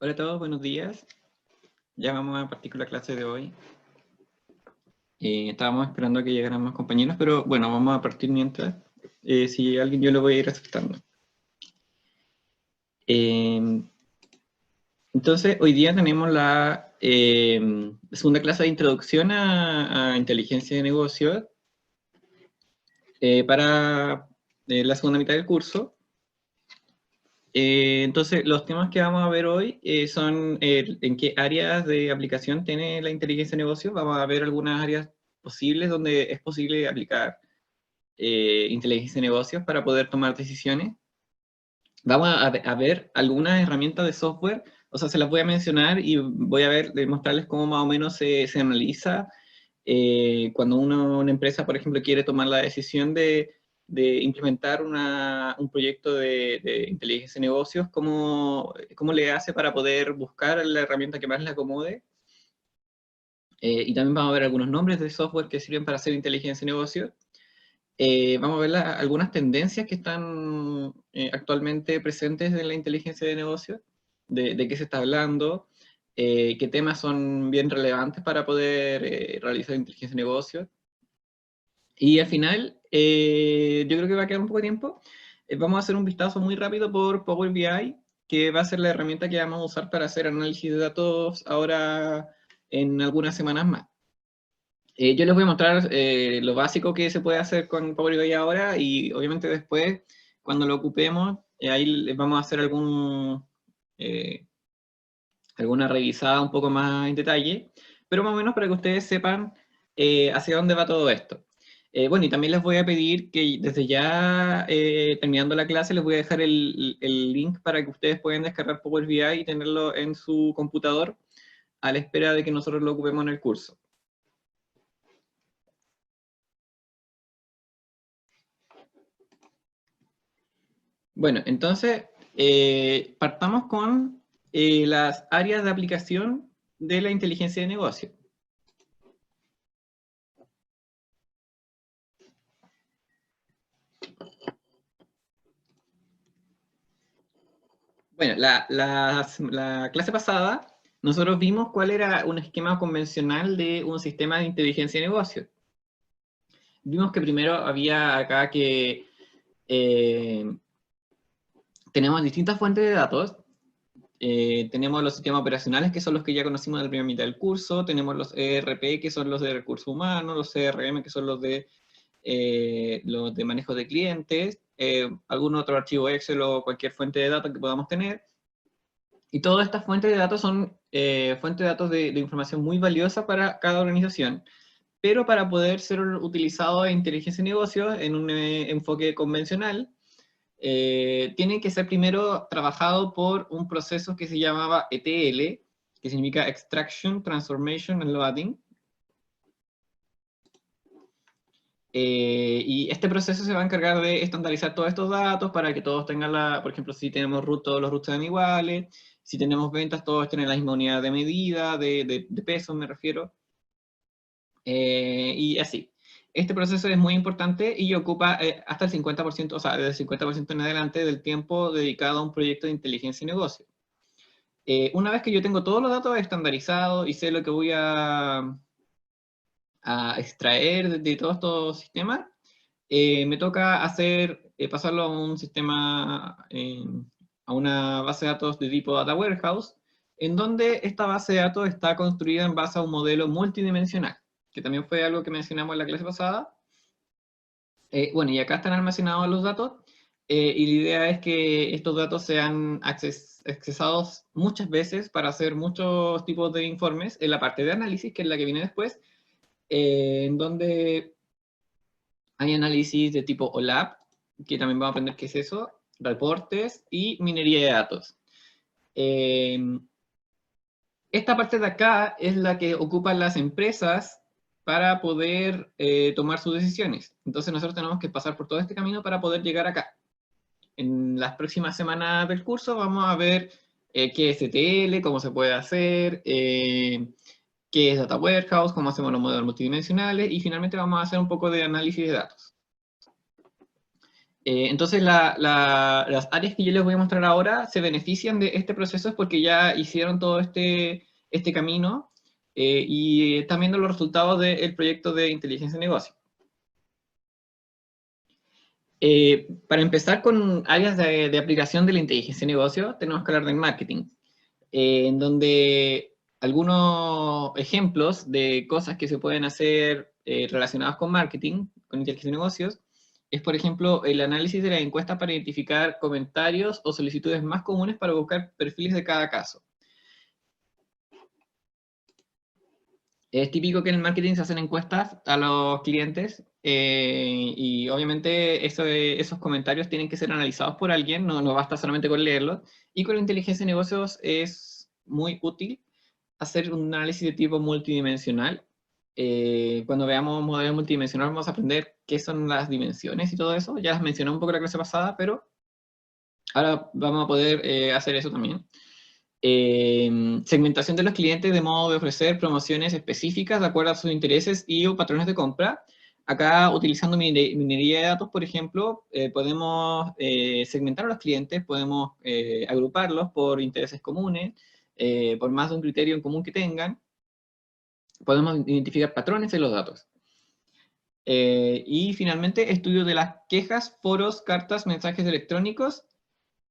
Hola a todos, buenos días. Ya vamos a partir con la clase de hoy. Estábamos esperando a que llegaran más compañeros, pero bueno, vamos a partir mientras. Si alguien yo lo voy a ir aceptando. Entonces, hoy día tenemos la segunda clase de introducción a inteligencia de negocios para la segunda mitad del curso. Entonces, los temas que vamos a ver hoy son en qué áreas de aplicación tiene la inteligencia de negocios. Vamos a ver algunas áreas posibles donde es posible aplicar inteligencia de negocios para poder tomar decisiones. Vamos a ver algunas herramientas de software, o sea, se las voy a mencionar y voy a ver, mostrarles cómo más o menos se analiza cuando una empresa, por ejemplo, quiere tomar la decisión de implementar un proyecto de inteligencia de negocios, cómo le hace para poder buscar la herramienta que más le acomode. Y también vamos a ver algunos nombres de software que sirven para hacer inteligencia de negocios. Vamos a ver algunas tendencias que están actualmente presentes en la inteligencia de negocios, de qué se está hablando, qué temas son bien relevantes para poder realizar inteligencia de negocios. Y al final, yo creo que va a quedar un poco de tiempo. Vamos a hacer un vistazo muy rápido por Power BI, que va a ser la herramienta que vamos a usar para hacer análisis de datos ahora en algunas semanas más. Yo les voy a mostrar lo básico que se puede hacer con Power BI ahora y obviamente después, cuando lo ocupemos, ahí les vamos a hacer alguna revisada un poco más en detalle, pero más o menos para que ustedes sepan hacia dónde va todo esto. Bueno, y también les voy a pedir que desde ya, terminando la clase, les voy a dejar el link para que ustedes puedan descargar Power BI y tenerlo en su computador a la espera de que nosotros lo ocupemos en el curso. Bueno, entonces, partamos con las áreas de aplicación de la inteligencia de negocio. Bueno, la clase pasada, nosotros vimos cuál era un esquema convencional de un sistema de inteligencia de negocio. Vimos que primero había acá que tenemos distintas fuentes de datos. Tenemos los sistemas operacionales, que son los que ya conocimos en la primera mitad del curso. Tenemos los ERP, que son los de recursos humanos. Los CRM, que son los de manejo de clientes. Algún otro archivo Excel o cualquier fuente de datos que podamos tener. Y todas estas fuentes de datos son fuentes de datos de información muy valiosa para cada organización. Pero para poder ser utilizado en inteligencia de negocios en un enfoque convencional, tiene que ser primero trabajado por un proceso que se llamaba ETL, que significa Extraction, Transformation and Loading. Y este proceso se va a encargar de estandarizar todos estos datos para que todos tengan por ejemplo, si tenemos todos los routes sean iguales, si tenemos ventas, todos tienen la misma unidad de medida, de peso me refiero, y así. Este proceso es muy importante y ocupa hasta el 50%, o sea, desde el 50% en adelante del tiempo dedicado a un proyecto de inteligencia y negocio. Una vez que yo tengo todos los datos estandarizados y sé lo que voy a extraer de todos estos sistemas, me toca pasarlo a un sistema, a una base de datos de tipo Data Warehouse, en donde esta base de datos está construida en base a un modelo multidimensional, que también fue algo que mencionamos en la clase pasada. Bueno, y acá están almacenados los datos, y la idea es que estos datos sean accesados muchas veces para hacer muchos tipos de informes en la parte de análisis, que es la que viene después, en donde hay análisis de tipo OLAP, que también vamos a aprender qué es eso, reportes y minería de datos. Esta parte de acá es la que ocupan las empresas para poder tomar sus decisiones. Entonces nosotros tenemos que pasar por todo este camino para poder llegar acá. En las próximas semanas del curso vamos a ver qué es ETL, cómo se puede hacer, qué es Data Warehouse, cómo hacemos los modelos multidimensionales, y finalmente vamos a hacer un poco de análisis de datos. Entonces, las áreas que yo les voy a mostrar ahora se benefician de este proceso porque ya hicieron todo este camino y están viendo los resultados del proyecto de inteligencia de negocio. Para empezar con áreas de aplicación de la inteligencia de negocio, tenemos que hablar del marketing, en donde algunos ejemplos de cosas que se pueden hacer relacionadas con marketing, con inteligencia de negocios, es, por ejemplo, el análisis de las encuestas para identificar comentarios o solicitudes más comunes para buscar perfiles de cada caso. Es típico que en el marketing se hacen encuestas a los clientes y obviamente esos comentarios tienen que ser analizados por alguien, no basta solamente con leerlos. Y con la inteligencia de negocios es muy útil hacer un análisis de tipo multidimensional. Cuando veamos modelos multidimensionales vamos a aprender qué son las dimensiones y todo eso. Ya las mencioné un poco en la clase pasada, pero ahora vamos a poder hacer eso también. Segmentación de los clientes de modo de ofrecer promociones específicas de acuerdo a sus intereses y o patrones de compra. Acá, utilizando minería de datos, por ejemplo, podemos segmentar a los clientes, podemos agruparlos por intereses comunes, por más de un criterio en común que tengan. Podemos identificar patrones en los datos. Y finalmente, estudio de las quejas, foros, cartas, mensajes electrónicos.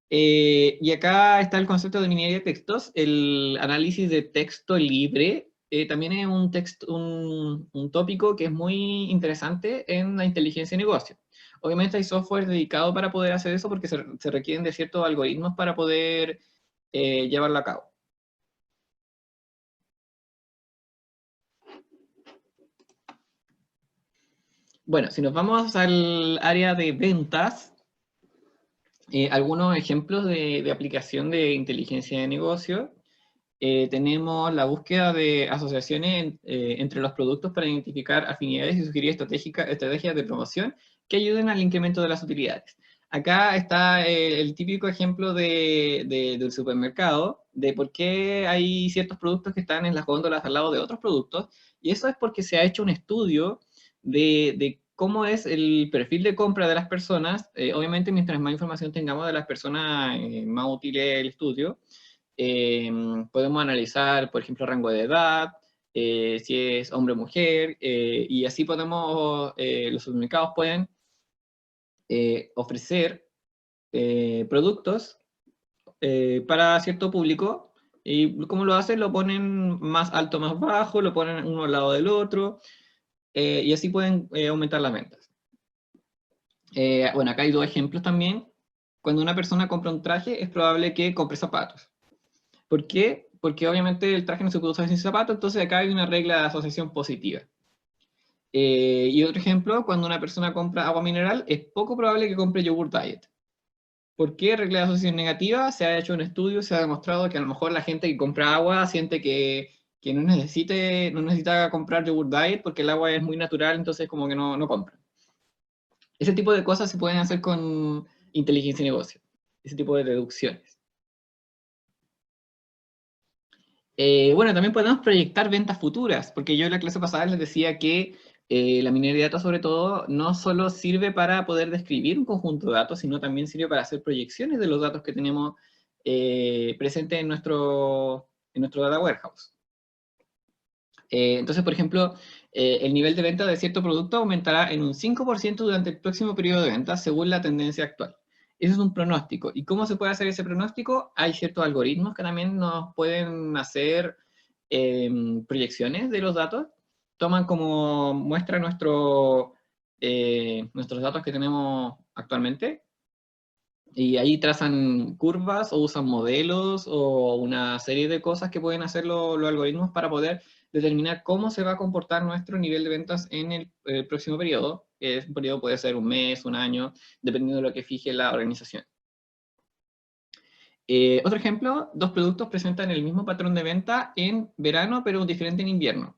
Y acá está el concepto de minería de textos. El análisis de texto libre también es un tópico que es muy interesante en la inteligencia de negocio. Obviamente hay software dedicado para poder hacer eso porque se requieren de ciertos algoritmos para poder llevarlo a cabo. Bueno, si nos vamos al área de ventas, algunos ejemplos de aplicación de inteligencia de negocio. Tenemos la búsqueda de asociaciones entre los productos para identificar afinidades y sugerir estrategias de promoción que ayuden al incremento de las utilidades. Acá está el típico ejemplo del supermercado, de por qué hay ciertos productos que están en las góndolas al lado de otros productos, y eso es porque se ha hecho un estudio de cómo es el perfil de compra de las personas. Obviamente, mientras más información tengamos de las personas, más útil es el estudio. Podemos analizar, por ejemplo, rango de edad, si es hombre o mujer, y así podemos, los supermercados pueden ofrecer productos para cierto público, y como lo hacen, lo ponen más alto, más bajo, lo ponen uno al lado del otro, y así pueden aumentar las ventas. Bueno, acá hay dos ejemplos también. Cuando una persona compra un traje, es probable que compre zapatos. ¿Por qué? Porque obviamente el traje no se puede usar sin zapatos, entonces acá hay una regla de asociación positiva. Y otro ejemplo, cuando una persona compra agua mineral, es poco probable que compre yogur diet. ¿Por qué regla de asociación negativa? Se ha hecho un estudio, se ha demostrado que a lo mejor la gente que compra agua siente que no necesita comprar yogur diet porque el agua es muy natural, entonces como que no compra. Ese tipo de cosas se pueden hacer con inteligencia y negocio, ese tipo de deducciones. Bueno, también podemos proyectar ventas futuras, porque yo en la clase pasada les decía que la minería de datos, sobre todo, no solo sirve para poder describir un conjunto de datos, sino también sirve para hacer proyecciones de los datos que tenemos presentes en nuestro data warehouse. Entonces, por ejemplo, el nivel de venta de cierto producto aumentará en un 5% durante el próximo periodo de ventas según la tendencia actual. Eso es un pronóstico. ¿Y cómo se puede hacer ese pronóstico? Hay ciertos algoritmos que también nos pueden hacer proyecciones de los datos. Toman como muestra nuestros datos que tenemos actualmente y ahí trazan curvas o usan modelos o una serie de cosas que pueden hacer los algoritmos para poder determinar cómo se va a comportar nuestro nivel de ventas en el próximo periodo. Un periodo puede ser un mes, un año, dependiendo de lo que fije la organización. Otro ejemplo, dos productos presentan el mismo patrón de venta en verano, pero diferente en invierno.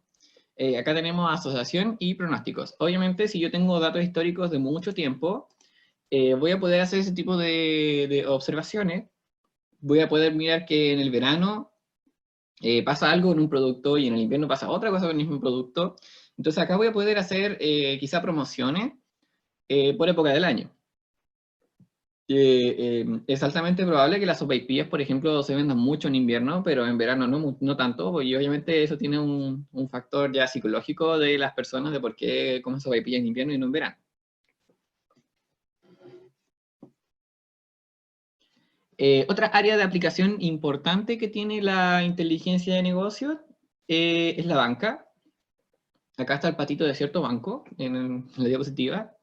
Acá tenemos asociación y pronósticos. Obviamente, si yo tengo datos históricos de mucho tiempo, voy a poder hacer ese tipo de observaciones. Voy a poder mirar que en el verano pasa algo con un producto y en el invierno pasa otra cosa con el mismo producto. Entonces acá voy a poder hacer quizá promociones por época del año. Es altamente probable que las sopaipillas, por ejemplo, se vendan mucho en invierno, pero en verano no tanto, y obviamente eso tiene un factor ya psicológico de las personas de por qué comen sopaipillas en invierno y no en verano. Otra área de aplicación importante que tiene la inteligencia de negocios es la banca. Acá está el patito de cierto banco en la diapositiva.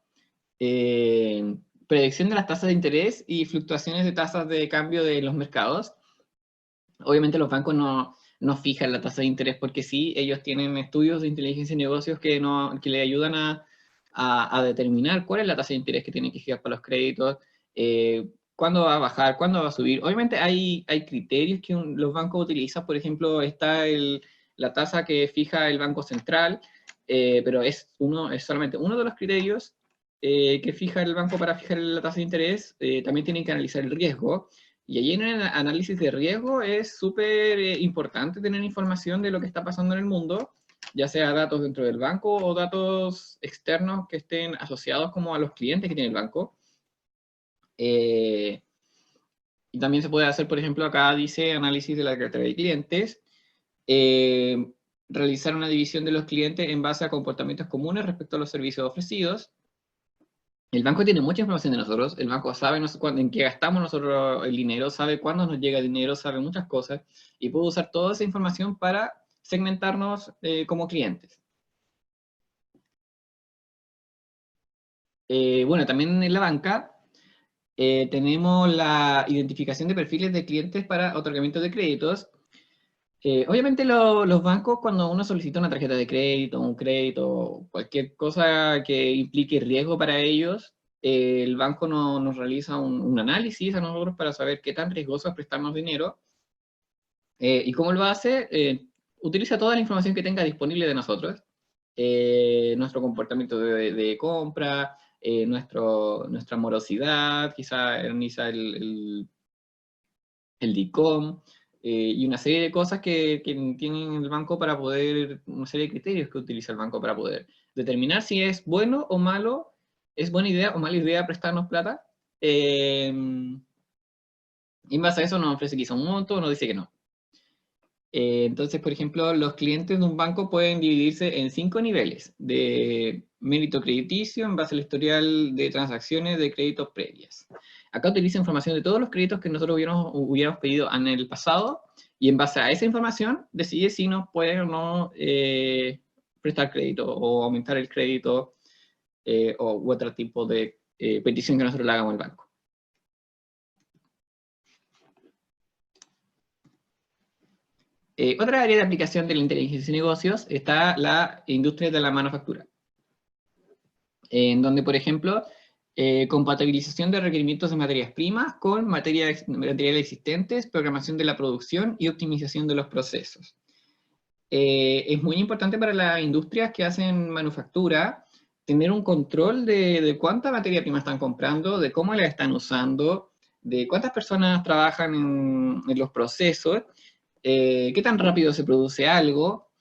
Eh, Predicción de las tasas de interés y fluctuaciones de tasas de cambio de los mercados. Obviamente los bancos no fijan la tasa de interés porque sí, ellos tienen estudios de inteligencia de negocios que le ayudan a determinar cuál es la tasa de interés que tienen que fijar para los créditos, cuándo va a bajar, cuándo va a subir. Obviamente hay criterios que los bancos utilizan, por ejemplo, está la tasa que fija el Banco Central, pero es solamente uno de los criterios que fija el banco para fijar la tasa de interés. También tienen que analizar el riesgo. Y allí en el análisis de riesgo es súper importante tener información de lo que está pasando en el mundo, ya sea datos dentro del banco o datos externos que estén asociados como a los clientes que tiene el banco. Y también se puede hacer, por ejemplo, acá dice análisis de la cartera de clientes, realizar una división de los clientes en base a comportamientos comunes respecto a los servicios ofrecidos. El banco tiene mucha información de nosotros, el banco sabe en qué gastamos nosotros el dinero, sabe cuándo nos llega el dinero, sabe muchas cosas, y puede usar toda esa información para segmentarnos como clientes. Bueno, también en la banca tenemos la identificación de perfiles de clientes para otorgamiento de créditos. Obviamente los bancos, cuando uno solicita una tarjeta de crédito, un crédito, cualquier cosa que implique riesgo para ellos, el banco nos realiza un análisis a nosotros para saber qué tan riesgoso es prestarnos dinero. ¿Y cómo lo hace? Utiliza toda la información que tenga disponible de nosotros, nuestro comportamiento de compra, nuestra morosidad, quizá analiza el DICOM, y una serie de cosas que tienen el banco para poder, una serie de criterios que utiliza el banco para poder determinar si es bueno o malo, es buena idea o mala idea prestarnos plata. Y en base a eso nos ofrece quizá un monto o nos dice que no. Entonces, por ejemplo, los clientes de un banco pueden dividirse en 5 niveles de mérito crediticio en base al historial de transacciones de créditos previas. Acá utiliza información de todos los créditos que nosotros hubiéramos pedido en el pasado, y en base a esa información decide si nos puede o no prestar crédito o aumentar el crédito u otro tipo de petición que nosotros le hagamos al banco. Otra área de aplicación de la inteligencia de negocios está la industria de la manufactura, en donde, por ejemplo, compatibilización de requerimientos de materias primas con materiales existentes, programación de la producción y optimización de los procesos. Es muy importante para las industrias que hacen manufactura tener un control de cuánta materia prima están comprando, de cómo la están usando, de cuántas personas trabajan en los procesos, qué tan rápido se produce algo,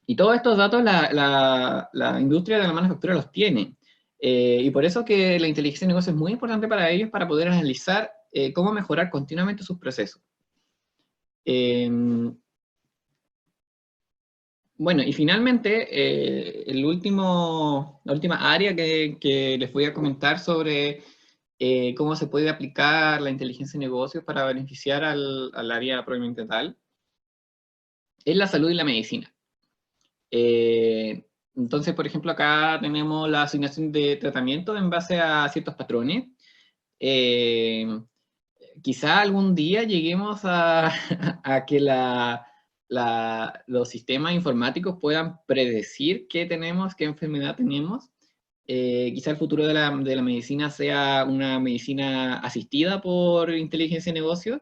y todos estos datos la industria de la manufactura los tiene. Y por eso que la inteligencia de negocio es muy importante para ellos, para poder analizar cómo mejorar continuamente sus procesos. Bueno, y finalmente, la última área que les voy a comentar sobre cómo se puede aplicar la inteligencia de negocios para beneficiar al área propiamente tal, es la salud y la medicina. Entonces, por ejemplo, acá tenemos la asignación de tratamiento en base a ciertos patrones. Eh, Quizá algún día lleguemos a que los sistemas informáticos puedan predecir qué tenemos, qué enfermedad tenemos. Quizá el futuro de la medicina sea una medicina asistida por inteligencia de negocios,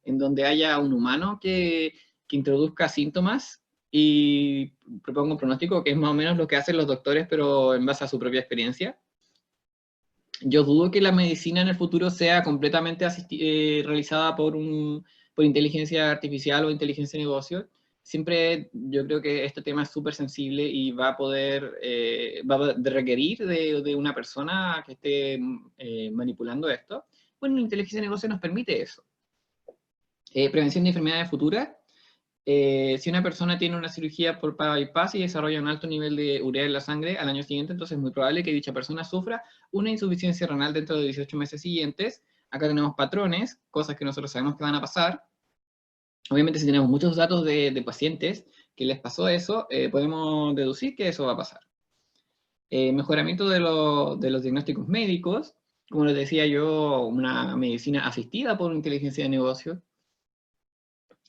en donde haya un humano que introduzca síntomas y proponga un pronóstico, que es más o menos lo que hacen los doctores, pero en base a su propia experiencia. Yo dudo que la medicina en el futuro sea completamente realizada por inteligencia artificial o inteligencia de negocios. siempre yo creo que este tema es súper sensible y va a va a requerir de una persona que esté manipulando esto. Bueno, la inteligencia de negocio nos permite eso. Prevención de enfermedades futuras. Si una persona tiene una cirugía por bypass y desarrolla un alto nivel de urea en la sangre al año siguiente, entonces es muy probable que dicha persona sufra una insuficiencia renal dentro de 18 meses siguientes. Acá tenemos patrones, cosas que nosotros sabemos que van a pasar. Obviamente, si tenemos muchos datos de pacientes que les pasó eso, podemos deducir que eso va a pasar. Mejoramiento de los diagnósticos médicos, como les decía yo, una medicina asistida por inteligencia de negocio,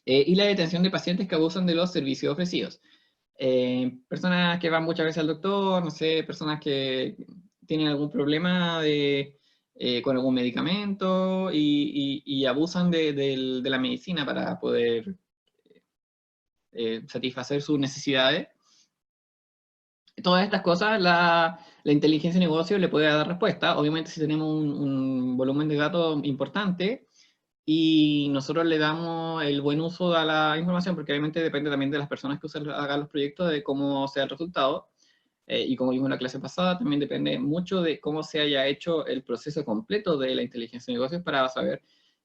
y la detención de pacientes que abusan de los servicios ofrecidos. Personas que van muchas veces al doctor, no sé, personas que tienen algún problema con algún medicamento y abusan de la medicina para poder satisfacer sus necesidades. Todas estas cosas la inteligencia de negocio le puede dar respuesta. Obviamente, si tenemos un volumen de datos importante y nosotros le damos el buen uso a la información, porque obviamente depende también de las personas que hagan los proyectos, de cómo sea el resultado. Y como vimos en la clase pasada, también depende mucho de cómo se haya hecho el proceso completo de la inteligencia de negocios para saber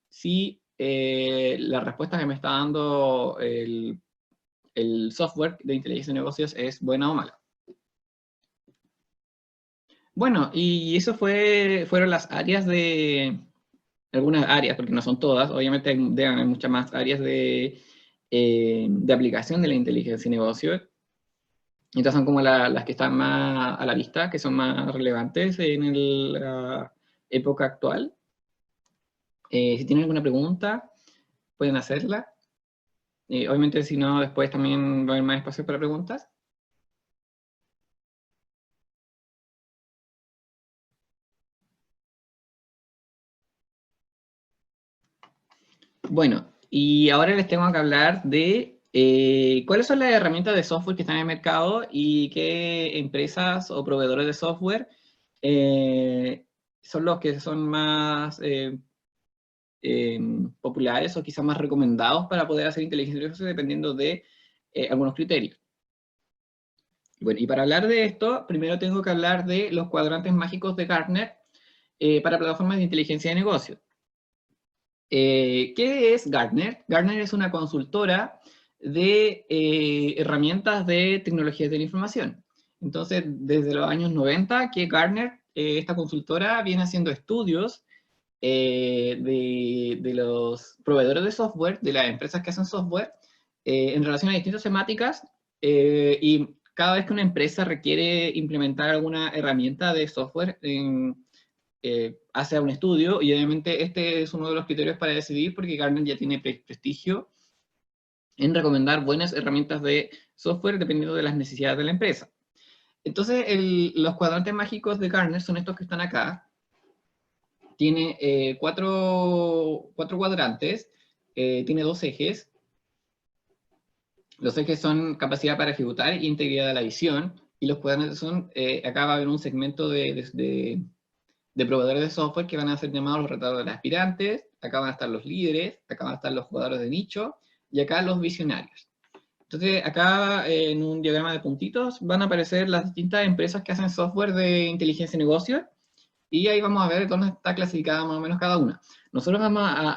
si la respuesta que me está dando el software de inteligencia de negocios es buena o mala. Bueno, y eso fueron las áreas algunas áreas, porque no son todas, obviamente deben haber muchas más áreas de aplicación de la inteligencia de negocios. Estas son como las que están más a la vista, que son más relevantes en la época actual. Si tienen alguna pregunta, pueden hacerla. Obviamente, si no, después también va a haber más espacio para preguntas. Bueno, y ahora les tengo que hablar de cuáles son las herramientas de software que están en el mercado y qué empresas o proveedores de software son los que son más populares o quizás más recomendados para poder hacer inteligencia artificial dependiendo de algunos criterios. Bueno, y para hablar de esto, primero tengo que hablar de los cuadrantes mágicos de Gartner para plataformas de inteligencia de negocio. ¿Qué es Gartner? Gartner es una consultora de herramientas de tecnologías de la información. Entonces, desde los años 90 que Gartner, esta consultora, viene haciendo estudios de los proveedores de software, de las empresas que hacen software, en relación a distintas temáticas, y cada vez que una empresa requiere implementar alguna herramienta de software hace un estudio, y obviamente este es uno de los criterios para decidir, porque Gartner ya tiene prestigio en recomendar buenas herramientas de software dependiendo de las necesidades de la empresa. Entonces, los cuadrantes mágicos de Gartner son estos que están acá. Tiene cuatro cuadrantes, tiene dos ejes. Los ejes son capacidad para ejecutar e integridad de la visión, y los cuadrantes son, acá va a haber un segmento de proveedores de software que van a ser llamados los retadores aspirantes, acá van a estar los líderes, acá van a estar los jugadores de nicho, y acá los visionarios. Entonces, acá en un diagrama de puntitos van a aparecer las distintas empresas que hacen software de inteligencia de negocios, y ahí vamos a ver dónde está clasificada más o menos cada una. Nosotros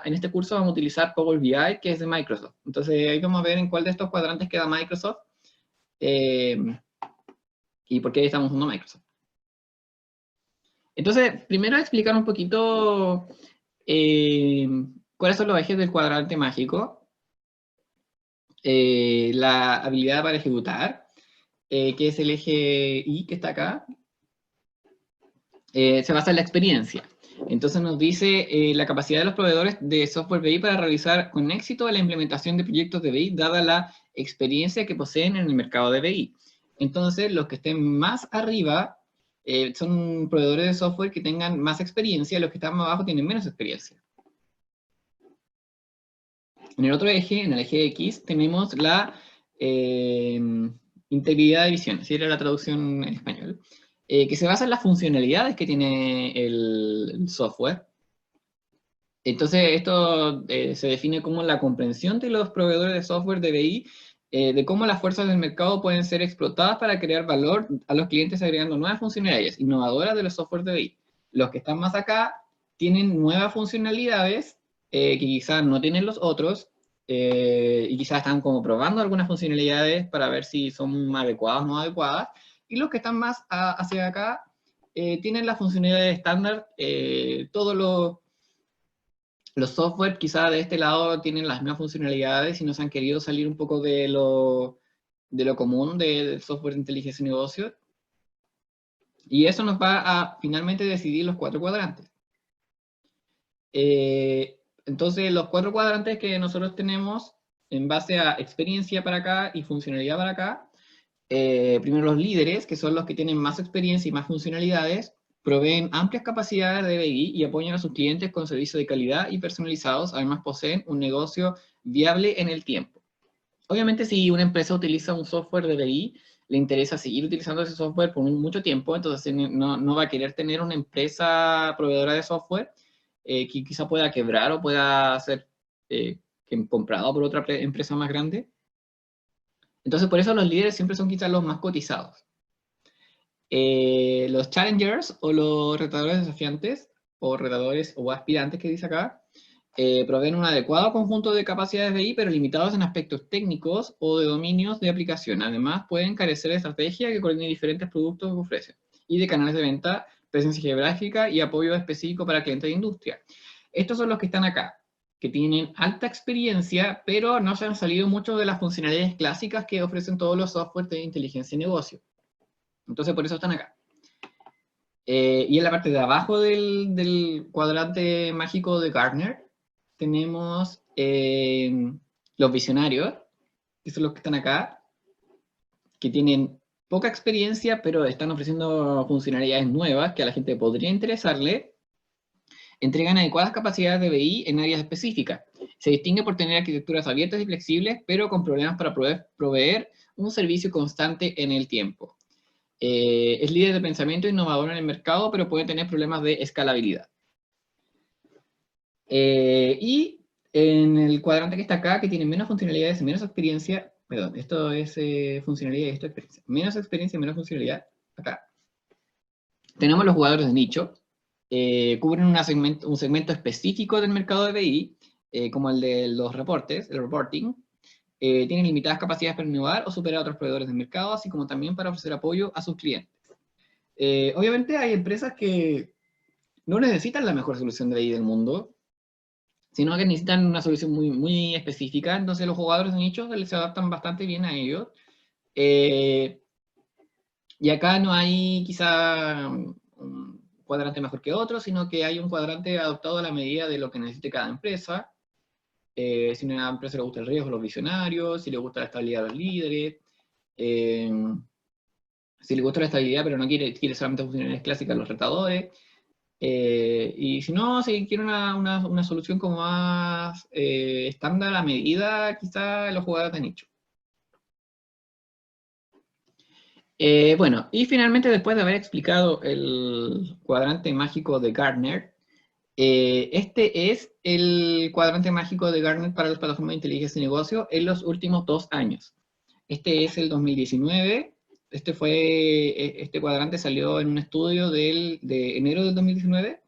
en este curso vamos a utilizar Power BI, que es de Microsoft. Entonces, ahí vamos a ver en cuál de estos cuadrantes queda Microsoft, y por qué estamos usando Microsoft. Entonces, primero explicar un poquito cuáles son los ejes del cuadrante mágico. La habilidad para ejecutar, que es el eje I que está acá, se basa en la experiencia. Entonces nos dice la capacidad de los proveedores de software BI para realizar con éxito la implementación de proyectos de BI, dada la experiencia que poseen en el mercado de BI. Entonces, los que estén más arriba son proveedores de software que tengan más experiencia, los que están más abajo tienen menos experiencia. En el otro eje, en el eje X, tenemos la integridad de visión, así era la traducción en español, que se basa en las funcionalidades que tiene el software. Entonces, esto se define como la comprensión de los proveedores de software de BI de cómo las fuerzas del mercado pueden ser explotadas para crear valor a los clientes agregando nuevas funcionalidades innovadoras de los software de BI. Los que están más acá tienen nuevas funcionalidades que quizás no tienen los otros, y quizás están como probando algunas funcionalidades para ver si son adecuadas o no adecuadas, y los que están más hacia acá tienen las funcionalidades estándar. Todos los software quizás de este lado tienen las mismas funcionalidades y nos han querido salir un poco de lo común del software de inteligencia y negocio, y eso nos va a finalmente decidir los 4 cuadrantes. Entonces, los 4 cuadrantes que nosotros tenemos en base a experiencia para acá y funcionalidad para acá, primero los líderes, que son los que tienen más experiencia y más funcionalidades, proveen amplias capacidades de BI y apoyan a sus clientes con servicios de calidad y personalizados, además poseen un negocio viable en el tiempo. Obviamente, si una empresa utiliza un software de BI, le interesa seguir utilizando ese software por mucho tiempo, entonces no va a querer tener una empresa proveedora de software que quizá pueda quebrar o pueda ser comprado por otra empresa más grande. Entonces, por eso los líderes siempre son quizás los más cotizados. Los challengers o los retadores desafiantes, o retadores o aspirantes que dice acá, proveen un adecuado conjunto de capacidades de BI, pero limitados en aspectos técnicos o de dominios de aplicación. Además, pueden carecer de estrategia que coordine diferentes productos que ofrecen, y de canales de venta, presencia geográfica y apoyo específico para clientes de industria. Estos son los que están acá, que tienen alta experiencia, pero no se han salido mucho de las funcionalidades clásicas que ofrecen todos los softwares de inteligencia y negocio. Entonces, por eso están acá. Y en la parte de abajo del cuadrante mágico de Gartner, tenemos los visionarios, que son los que están acá, que tienen poca experiencia, pero están ofreciendo funcionalidades nuevas que a la gente podría interesarle. Entregan adecuadas capacidades de BI en áreas específicas. Se distingue por tener arquitecturas abiertas y flexibles, pero con problemas para proveer un servicio constante en el tiempo. Es líder de pensamiento innovador en el mercado, pero puede tener problemas de escalabilidad. Y en el cuadrante que está acá, que tiene menos funcionalidades y menos experiencia, perdón, esto es funcionalidad y esto es experiencia. Menos experiencia y menos funcionalidad, acá. Tenemos los jugadores de nicho. Cubren un segmento específico del mercado de BI, como el de los reportes, el reporting. Tienen limitadas capacidades para innovar o superar a otros proveedores del mercado, así como también para ofrecer apoyo a sus clientes. Obviamente hay empresas que no necesitan la mejor solución de BI del mundo, sino que necesitan una solución muy, muy específica, entonces los jugadores de nicho se adaptan bastante bien a ellos. Y acá no hay quizá un cuadrante mejor que otro, sino que hay un cuadrante adoptado a la medida de lo que necesite cada empresa. Si a una empresa le gusta el riesgo, los visionarios; si le gusta la estabilidad, los líderes; si le gusta la estabilidad pero no quiere solamente funcionalidades clásicas, los retadores; y si no, si quiere una solución como más estándar a medida, quizá los jugadores de nicho. Bueno, y finalmente, después de haber explicado el cuadrante mágico de Gartner, este es el cuadrante mágico de Gartner para las plataformas de inteligencia y negocio en los últimos 2 años. Este es el 2019. Este cuadrante salió en un estudio de enero del 2019,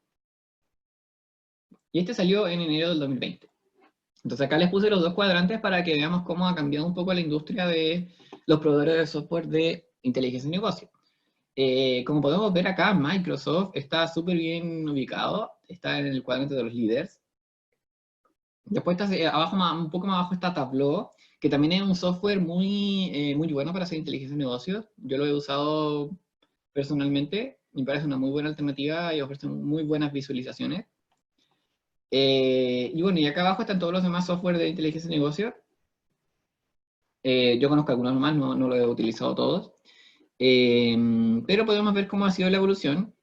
y este salió en enero del 2020. Entonces acá les puse los 2 cuadrantes para que veamos cómo ha cambiado un poco la industria de los proveedores de software de inteligencia y negocio. Como podemos ver acá, Microsoft está súper bien ubicado, está en el cuadrante de los líderes. Después abajo, un poco más abajo, está Tableau, que también es un software muy, muy bueno para hacer inteligencia de negocios. Yo lo he usado personalmente, me parece una muy buena alternativa y ofrece muy buenas visualizaciones. Y bueno, y acá abajo están todos los demás software de inteligencia de negocios. Yo conozco algunos más, no los he utilizado todos. Pero podemos ver cómo ha sido la evolución.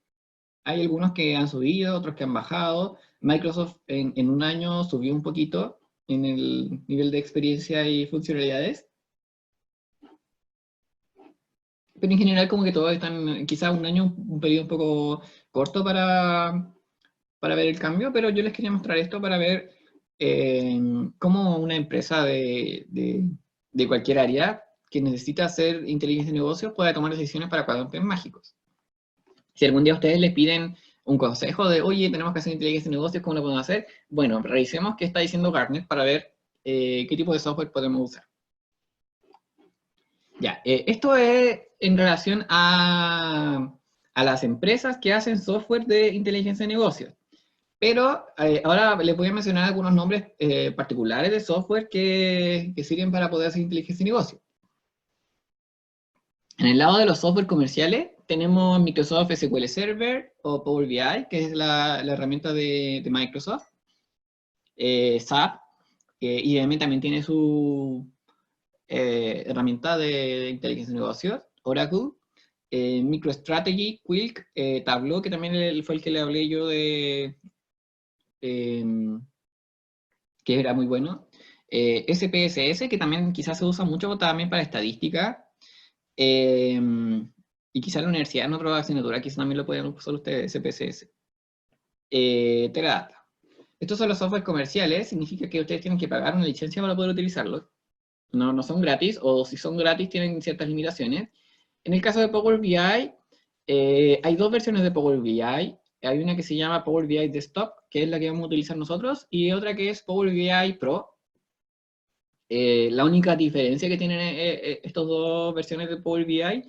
Hay algunos que han subido, otros que han bajado. Microsoft en un año subió un poquito en el nivel de experiencia y funcionalidades. Pero en general como que todos están, quizás un año, un periodo un poco corto para ver el cambio, pero yo les quería mostrar esto para ver cómo una empresa de de cualquier área que necesita hacer inteligencia de negocios pueda tomar decisiones para cuadrantes mágicos. Si algún día ustedes les piden un consejo de, oye, tenemos que hacer inteligencia de negocios, ¿cómo lo podemos hacer? Bueno, revisemos qué está diciendo Gartner para ver qué tipo de software podemos usar. Ya, esto es en relación a las empresas que hacen software de inteligencia de negocios. Pero ahora les voy a mencionar algunos nombres particulares de software que sirven para poder hacer inteligencia de negocios. En el lado de los software comerciales tenemos Microsoft SQL Server o Power BI, que es la herramienta de Microsoft. SAP, IBM también tiene su herramienta de inteligencia de negocios. Oracle, MicroStrategy, Qlik, Tableau, que también fue el que le hablé yo de... que era muy bueno. SPSS, que también quizás se usa mucho también para estadística. Y quizás la universidad en otra asignatura, quizás también lo pueden usar ustedes, SPSS. Teradata. Estos son los software comerciales, significa que ustedes tienen que pagar una licencia para poder utilizarlos. No son gratis, o si son gratis tienen ciertas limitaciones. En el caso de Power BI, hay dos versiones de Power BI. Hay una que se llama Power BI Desktop, que es la que vamos a utilizar nosotros, y otra que es Power BI Pro. La única diferencia que tienen estas dos versiones de Power BI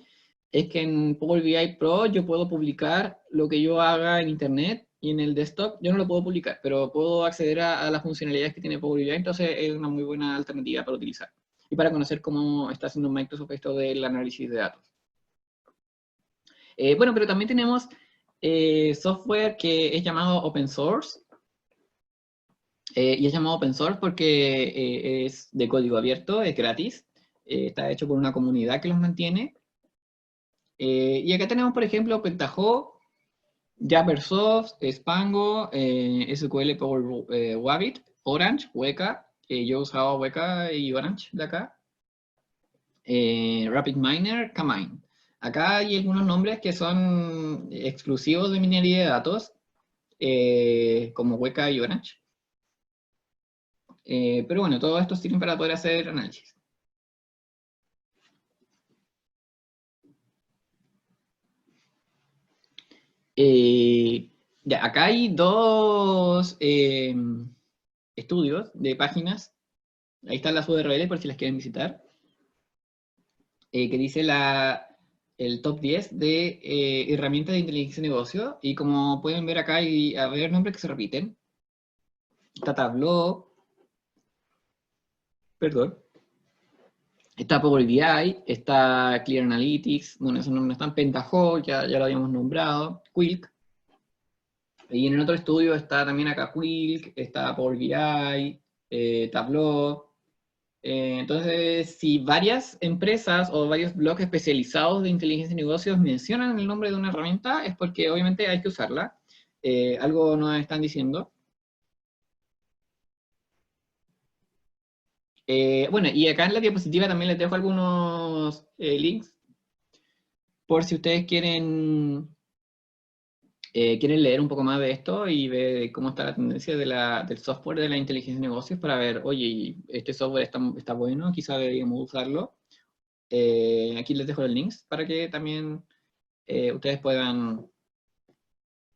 es que en Power BI Pro yo puedo publicar lo que yo haga en Internet, y en el desktop yo no lo puedo publicar, pero puedo acceder a las funcionalidades que tiene Power BI, entonces es una muy buena alternativa para utilizar y para conocer cómo está haciendo Microsoft esto del análisis de datos. Bueno, pero también tenemos software que es llamado open source, y es llamado open source porque es de código abierto, es gratis, está hecho por una comunidad que los mantiene. Y acá tenemos, por ejemplo, Pentaho, Jabbersoft, Spango, SQL Power Wabbit, Orange, Weka, yo usaba Weka y Orange de acá, RapidMiner, Kamine. Acá hay algunos nombres que son exclusivos de minería de datos, como Weka y Orange. Pero bueno, todo esto sirve para poder hacer análisis. Ya, acá hay dos estudios de páginas. Ahí están las URL por si las quieren visitar. Que dice el top 10 de herramientas de inteligencia de negocio. Y como pueden ver acá, hay a ver nombres que se repiten. Está Tableau. Perdón. Está Power BI, está Clear Analytics, bueno, esos nombres están, Pentaho, ya lo habíamos nombrado, Qlik. Y en el otro estudio está también acá Qlik, está Power BI, Tableau. Entonces, si varias empresas o varios blogs especializados de inteligencia de negocios mencionan el nombre de una herramienta, es porque obviamente hay que usarla. Algo nos están diciendo. Bueno, y acá en la diapositiva también les dejo algunos links por si ustedes quieren leer un poco más de esto y ver cómo está la tendencia del software de la inteligencia de negocios para ver, oye, este software está bueno, quizá deberíamos usarlo. Aquí les dejo los links para que también ustedes puedan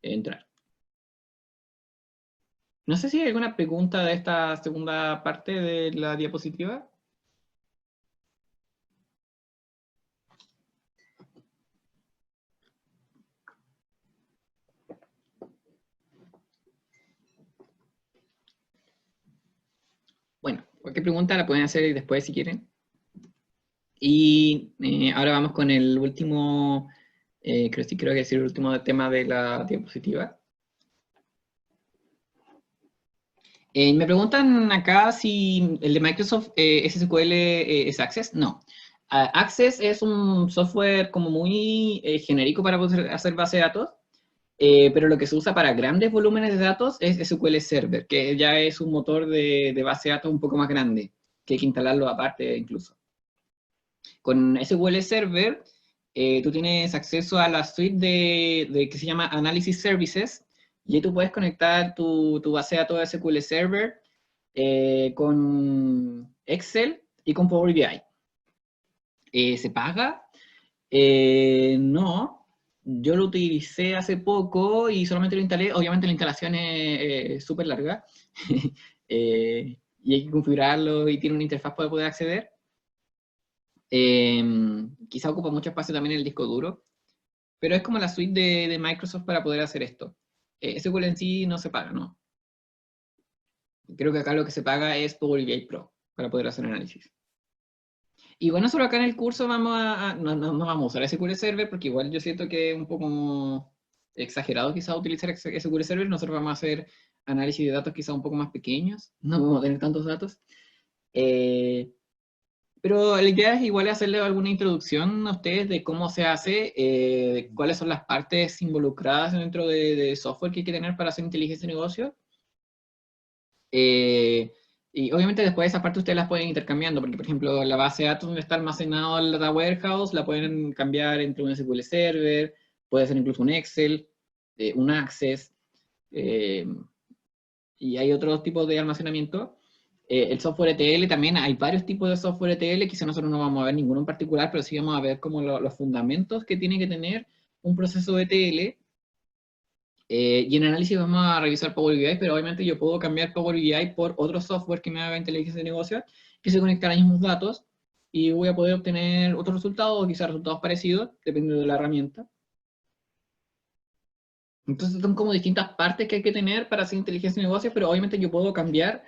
entrar. No sé si hay alguna pregunta de esta segunda parte de la diapositiva. Bueno, cualquier pregunta la pueden hacer después si quieren. Y ahora vamos con el último, creo que es el último tema de la diapositiva. Me preguntan acá si el de Microsoft SQL es Access. No. Access es un software como muy genérico para poder hacer base de datos, pero lo que se usa para grandes volúmenes de datos es SQL Server, que ya es un motor de base de datos un poco más grande, que hay que instalarlo aparte incluso. Con SQL Server, tú tienes acceso a la suite que se llama Analysis Services, y ahí tú puedes conectar tu base de datos de SQL Server con Excel y con Power BI. ¿Se paga? No, yo lo utilicé hace poco y solamente lo instalé. Obviamente la instalación es súper larga y hay que configurarlo y tiene una interfaz para poder acceder. Quizá ocupa mucho espacio también en el disco duro, pero es como la suite de Microsoft para poder hacer esto. SQL en sí no se paga, ¿no? Creo que acá lo que se paga es Power BI Pro para poder hacer análisis. Y bueno, solo acá en el curso no vamos a usar SQL Server porque igual yo siento que es un poco exagerado quizá utilizar SQL Server. Nosotros vamos a hacer análisis de datos quizá un poco más pequeños, no vamos a tener tantos datos. Pero la idea es igual hacerle alguna introducción a ustedes de cómo se hace, cuáles son las partes involucradas dentro de software que hay que tener para hacer inteligencia de negocio. Y obviamente después de esa parte ustedes las pueden ir intercambiando, porque por ejemplo la base de datos donde está almacenado el data warehouse la pueden cambiar entre un SQL Server, puede ser incluso un Excel, un Access, y hay otros tipos de almacenamiento. El software ETL también, hay varios tipos de software ETL, quizá nosotros no vamos a ver ninguno en particular, pero sí vamos a ver como los fundamentos que tiene que tener un proceso ETL. Y en análisis vamos a revisar Power BI, pero obviamente yo puedo cambiar Power BI por otro software que me haga inteligencia de negocio, que se conecta a los mismos datos, y voy a poder obtener otros resultados, o quizás resultados parecidos, dependiendo de la herramienta. Entonces son como distintas partes que hay que tener para hacer inteligencia de negocio, pero obviamente yo puedo cambiar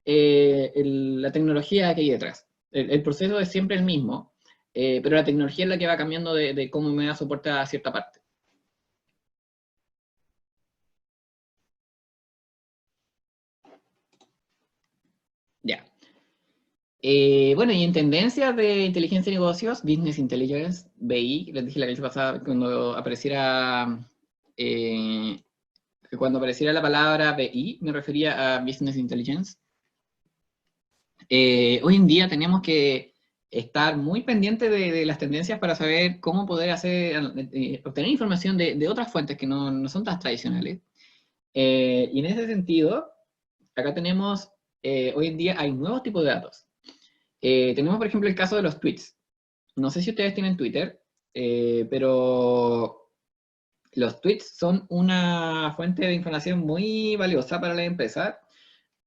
la tecnología que hay detrás. El proceso es siempre el mismo, pero la tecnología es la que va cambiando de cómo me da soporte a cierta parte. Ya. Bueno, y en tendencias de inteligencia de negocios, Business Intelligence, BI, les dije la vez pasada, cuando apareciera la palabra BI, me refería a Business Intelligence. Hoy en día tenemos que estar muy pendientes de las tendencias para saber cómo poder obtener información de otras fuentes que no son tan tradicionales. Y en ese sentido, acá tenemos, hoy en día hay nuevos tipos de datos. Tenemos, por ejemplo, el caso de los tweets. No sé si ustedes tienen Twitter, pero los tweets son una fuente de información muy valiosa para la empresa.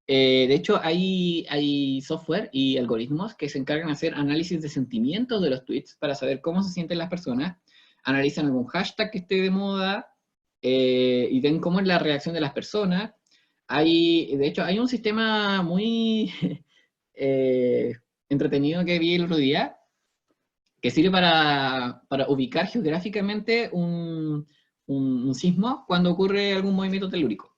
De hecho, hay software y algoritmos que se encargan de hacer análisis de sentimientos de los tweets para saber cómo se sienten las personas. Analizan algún hashtag que esté de moda y ven cómo es la reacción de las personas. De hecho, hay un sistema muy eh, entretenido que vi el otro día que sirve para ubicar geográficamente un sismo cuando ocurre algún movimiento telúrico.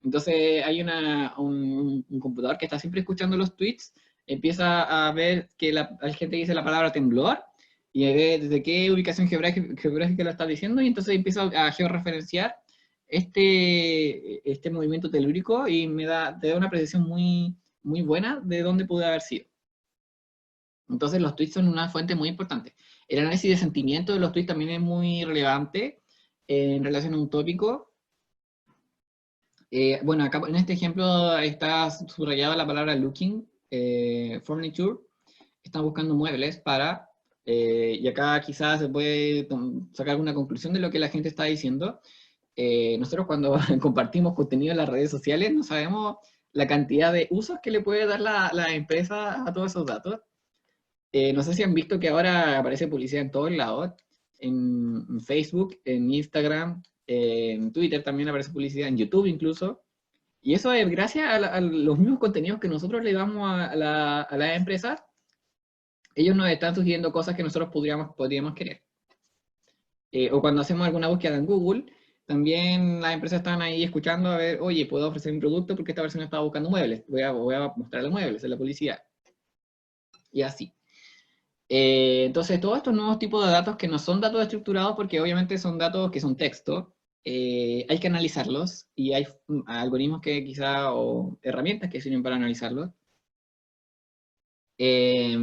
Entonces hay un computador que está siempre escuchando los tweets, empieza a ver que hay gente que dice la palabra temblor y ve desde qué ubicación geográfica lo está diciendo y entonces empieza a georreferenciar este movimiento telúrico y te da una precisión muy, muy buena de dónde pudo haber sido. Entonces los tweets son una fuente muy importante. El análisis de sentimientos de los tweets también es muy relevante en relación a un tópico. Bueno, acá en este ejemplo está subrayada la palabra looking, furniture. Están buscando muebles y acá quizás se puede sacar alguna conclusión de lo que la gente está diciendo. Nosotros cuando compartimos contenido en las redes sociales no sabemos la cantidad de usos que le puede dar la empresa a todos esos datos. No sé si han visto que ahora aparece publicidad en todos lados, en Facebook, en Instagram, en Twitter también aparece publicidad, en YouTube incluso. Y eso es gracias a los mismos contenidos que nosotros le damos a las empresas. Ellos nos están sugiriendo cosas que nosotros podríamos querer. O cuando hacemos alguna búsqueda en Google, también las empresas están ahí escuchando a ver, oye, puedo ofrecer mi producto porque esta persona estaba buscando muebles. Voy a mostrarle muebles en la publicidad. Y así. Entonces, todos estos nuevos tipos de datos que no son datos estructurados, porque obviamente son datos que son texto, hay que analizarlos y hay algoritmos que quizá o herramientas que sirven para analizarlos. Y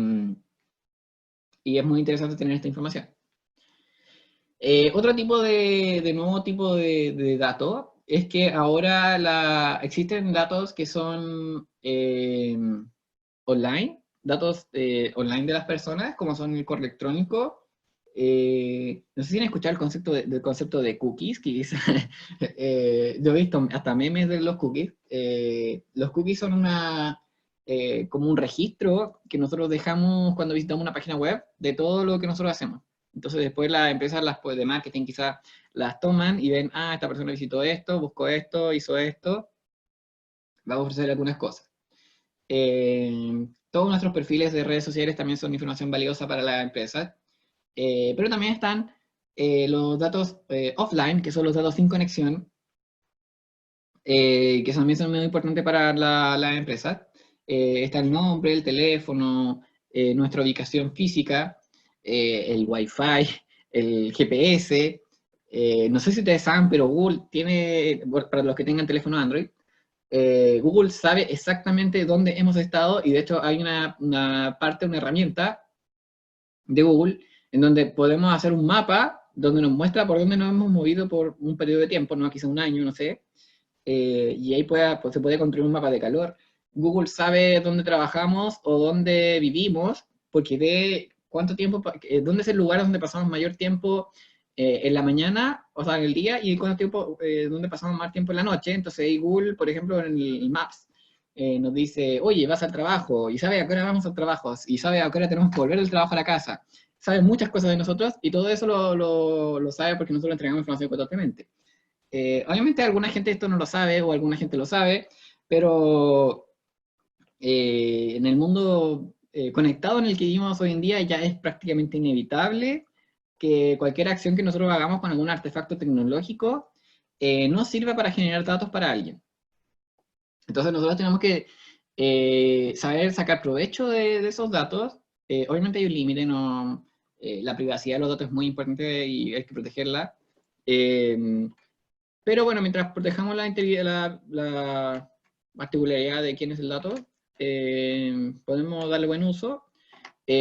es muy interesante tener esta información. Otro tipo de nuevo tipo de dato es que ahora existen datos que son online datos online de las personas, como son el correo electrónico. No sé si han escuchado el concepto del concepto de cookies, que yo he visto hasta memes de los cookies. Los cookies son como un registro que nosotros dejamos cuando visitamos una página web de todo lo que nosotros hacemos. Entonces después las empresas de marketing quizás las toman y ven, esta persona visitó esto, buscó esto, hizo esto, va a ofrecer algunas cosas. Todos nuestros perfiles de redes sociales también son información valiosa para la empresa, pero también están los datos offline, que son los datos sin conexión, que también son muy importantes para la empresa. Está el nombre, el teléfono, nuestra ubicación física, el Wi-Fi, el GPS. No sé si ustedes saben, pero Google tiene, para los que tengan teléfono Android, Google sabe exactamente dónde hemos estado, y de hecho hay una herramienta de Google en donde podemos hacer un mapa donde nos muestra por dónde nos hemos movido por un periodo de tiempo, no quizá un año, no sé, y ahí pues, se puede construir un mapa de calor. Google sabe dónde trabajamos o dónde vivimos, porque ve cuánto tiempo, dónde es el lugar donde pasamos mayor tiempo en la mañana, o sea, en el día, y cuánto tiempo, donde pasamos más tiempo en la noche. Entonces ahí Google, por ejemplo, en el Maps, nos dice, oye, vas al trabajo, y sabe a qué hora vamos al trabajo, y sabe a qué hora tenemos que volver del trabajo a la casa. Sabe muchas cosas de nosotros, y todo eso lo sabe porque nosotros entregamos información constantemente. Obviamente alguna gente esto no lo sabe, o alguna gente lo sabe, pero en el mundo conectado en el que vivimos hoy en día ya es prácticamente inevitable que cualquier acción que nosotros hagamos con algún artefacto tecnológico no sirva para generar datos para alguien. Entonces nosotros tenemos que saber sacar provecho de esos datos. Obviamente hay un límite, no, la privacidad de los datos es muy importante y hay que protegerla. Pero bueno, mientras protejamos la particularidad de quién es el dato, podemos darle buen uso.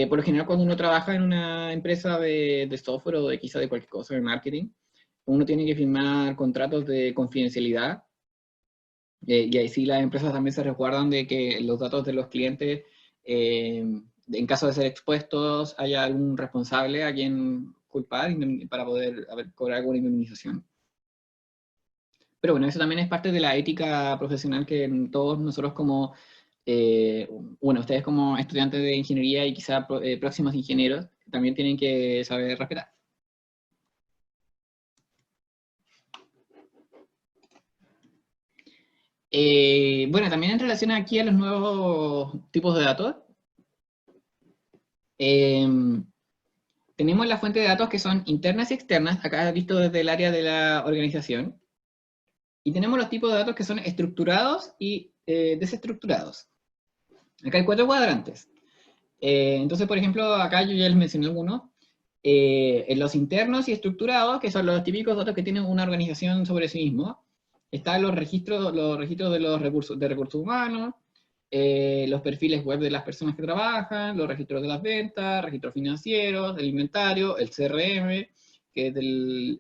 Por lo general, cuando uno trabaja en una empresa de software o quizá de cualquier cosa, de marketing, uno tiene que firmar contratos de confidencialidad, y ahí sí las empresas también se resguardan de que los datos de los clientes, en caso de ser expuestos, haya algún responsable a quien culpar para poder cobrar alguna indemnización. Pero bueno, eso también es parte de la ética profesional que todos nosotros como, bueno, ustedes como estudiantes de ingeniería y quizá próximos ingenieros, también tienen que saber respetar. Bueno, también en relación aquí a los nuevos tipos de datos, tenemos la fuente de datos que son internas y externas, acá visto desde el área de la organización, y tenemos los tipos de datos que son estructurados y desestructurados. Acá hay 4 cuadrantes. Entonces, por ejemplo, acá yo ya les mencioné algunos. En los internos y estructurados, que son los típicos datos que tienen una organización sobre sí mismo, están los registros de los recursos humanos, los perfiles web de las personas que trabajan, los registros de las ventas, registros financieros, el inventario, el CRM, que es del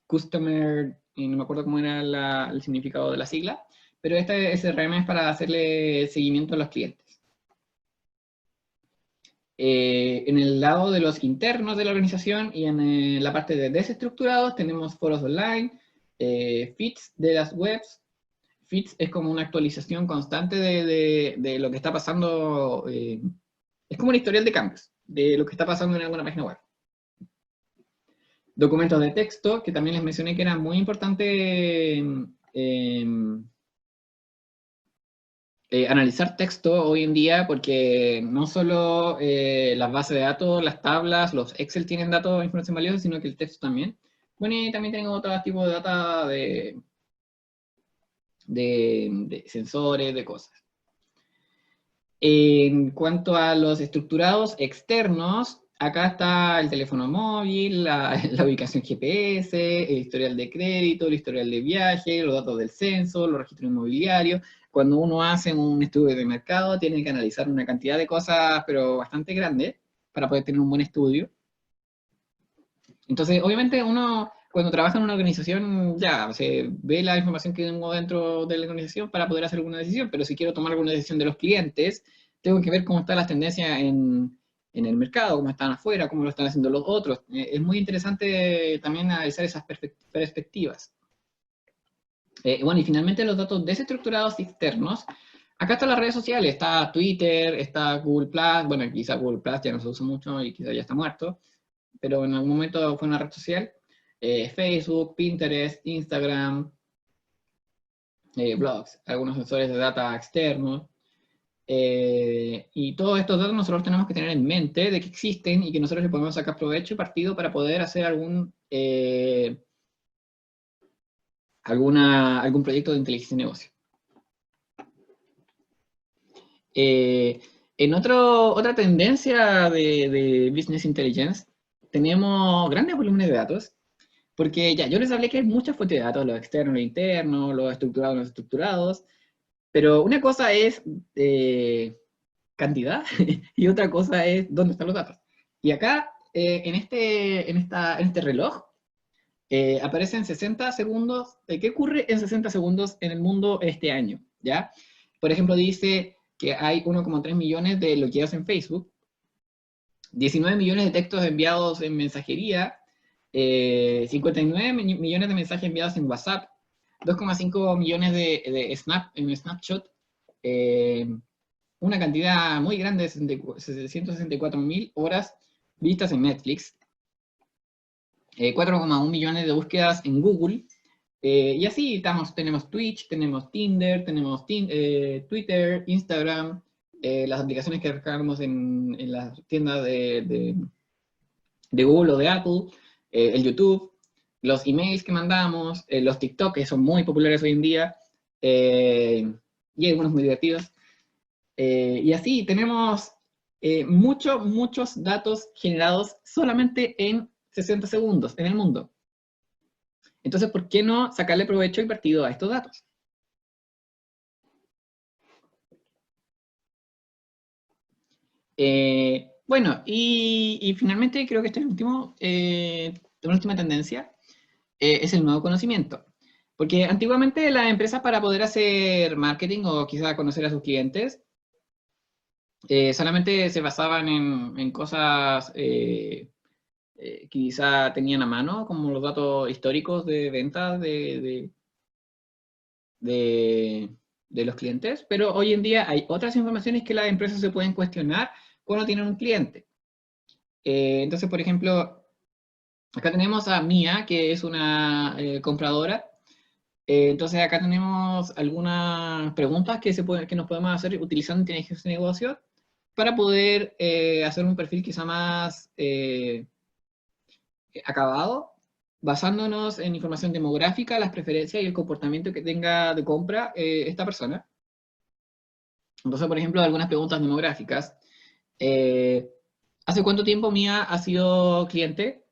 Customer, y no me acuerdo cómo era el significado de la sigla, pero este CRM es para hacerle seguimiento a los clientes. En el lado de los internos de la organización y en la parte de desestructurados tenemos foros online, feeds de las webs. Feeds es como una actualización constante de lo que está pasando, es como un historial de cambios, de lo que está pasando en alguna página web. Documentos de texto, que también les mencioné que era muy importante analizar texto hoy en día, porque no solo las bases de datos, las tablas, los Excel tienen datos, información valiosa, sino que el texto también. Bueno, y también tengo otro tipo de data de sensores, de cosas. En cuanto a los estructurados externos, acá está el teléfono móvil, la ubicación GPS, el historial de crédito, el historial de viaje, los datos del censo, los registros inmobiliarios. Cuando uno hace un estudio de mercado, tiene que analizar una cantidad de cosas, pero bastante grande, para poder tener un buen estudio. Entonces, obviamente, uno, cuando trabaja en una organización, ya, se ve la información que tengo dentro de la organización para poder hacer alguna decisión, pero si quiero tomar alguna decisión de los clientes, tengo que ver cómo están las tendencias en el mercado, cómo están afuera, cómo lo están haciendo los otros. Es muy interesante también analizar esas perspectivas. Bueno, y finalmente los datos desestructurados y externos. Acá están las redes sociales, está Twitter, está Google+, bueno, quizá Google+, ya no se usa mucho y quizá ya está muerto, pero en algún momento fue una red social. Facebook, Pinterest, Instagram, blogs, algunos sensores de data externos. Y todos estos datos nosotros tenemos que tener en mente de que existen y que nosotros le podemos sacar provecho y partido para poder hacer algún proyecto de inteligencia de negocio. En otra tendencia de Business Intelligence, tenemos grandes volúmenes de datos, porque ya, yo les hablé que hay muchas fuentes de datos, los externos, los internos, los estructurados, los estructurados, pero una cosa es cantidad y otra cosa es dónde están los datos. Y acá, en este reloj, aparecen 60 segundos. ¿Qué ocurre en 60 segundos en el mundo este año? ¿Ya? Por ejemplo, dice que hay 1,3 millones de bloqueos en Facebook, 19 millones de textos enviados en mensajería, 59 millones de mensajes enviados en WhatsApp, 2,5 millones en Snapchat, una cantidad muy grande de 764.000 horas vistas en Netflix, 4,1 millones de búsquedas en Google, y así tenemos Twitch, tenemos Tinder, tenemos Twitter, Instagram, las aplicaciones que descargamos en las tiendas de Google o de Apple, el YouTube, los emails que mandamos, los TikTok, que son muy populares hoy en día, y algunos muy divertidos. Y así tenemos muchos datos generados solamente en 60 segundos en el mundo. Entonces, ¿por qué no sacarle provecho y partido a estos datos? Bueno, y finalmente creo que este es la última tendencia, es el nuevo conocimiento. Porque antiguamente las empresas, para poder hacer marketing o quizá conocer a sus clientes, solamente se basaban en cosas que quizá tenían a mano, como los datos históricos de ventas de, de los clientes, pero hoy en día hay otras informaciones que las empresas se pueden cuestionar cuando tienen un cliente. Entonces, por ejemplo, acá tenemos a Mía, que es una compradora. Entonces, acá tenemos algunas preguntas que nos podemos hacer utilizando inteligencia de negocio para poder hacer un perfil quizá más acabado, basándonos en información demográfica, las preferencias y el comportamiento que tenga de compra esta persona. Entonces, por ejemplo, algunas preguntas demográficas. ¿Hace cuánto tiempo Mía ha sido cliente?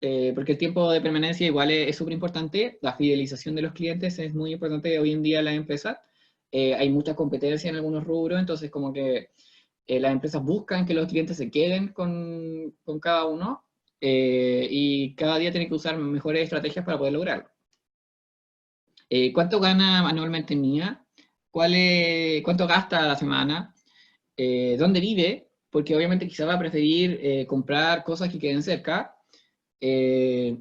Porque el tiempo de permanencia igual es súper importante. La fidelización de los clientes es muy importante hoy en día en la empresa. Hay mucha competencia en algunos rubros, entonces como que las empresas buscan que los clientes se queden con cada uno y cada día tienen que usar mejores estrategias para poder lograrlo. ¿Cuánto gana anualmente Mía? ¿Cuánto gasta a la semana? ¿Dónde vive? Porque obviamente quizá va a preferir comprar cosas que queden cerca. Eh,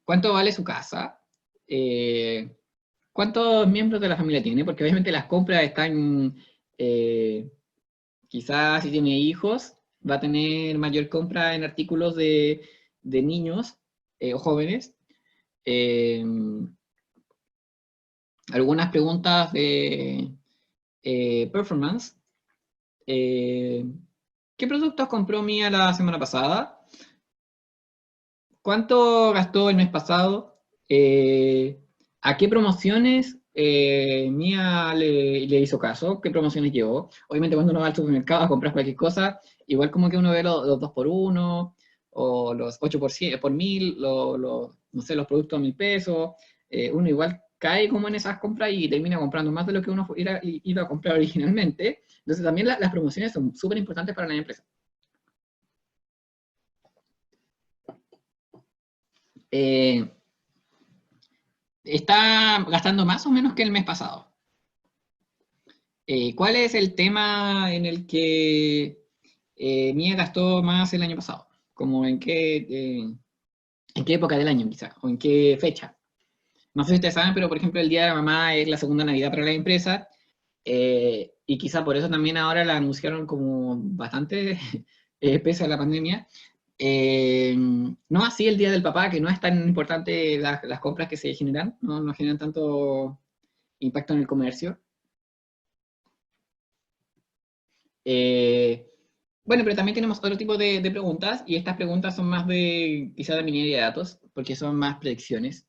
¿Cuánto vale su casa? Eh, ¿Cuántos miembros de la familia tiene? Porque obviamente las compras están, quizás si tiene hijos, va a tener mayor compra en artículos de niños o jóvenes. Eh, Algunas preguntas de performance. Eh, ¿Qué productos compró Mía la semana pasada? ¿Cuánto gastó el mes pasado? ¿A qué promociones Mía le hizo caso? ¿Qué promociones llevó? Obviamente cuando uno va al supermercado a comprar cualquier cosa, igual como que uno ve los 2x1, o los 8 por 1000, no sé, los productos a 1000 pesos, uno igual cae como en esas compras y termina comprando más de lo que uno iba a comprar originalmente. Entonces también las promociones son súper importantes para la empresa. Eh, Está gastando más o menos que el mes pasado. ¿Cuál es el tema en el que Mía gastó más el año pasado? Como en qué época del año quizás, o en qué fecha. No sé si ustedes saben, pero por ejemplo el Día de la Mamá es la segunda Navidad para la empresa, y quizá por eso también ahora la anunciaron como bastante pese a la pandemia. No así el Día del Papá, que no es tan importante las compras que se generan, no generan tanto impacto en el comercio. Eh, bueno, pero también tenemos otro tipo de preguntas, y estas preguntas son más de, quizá de minería de datos, porque son más predicciones.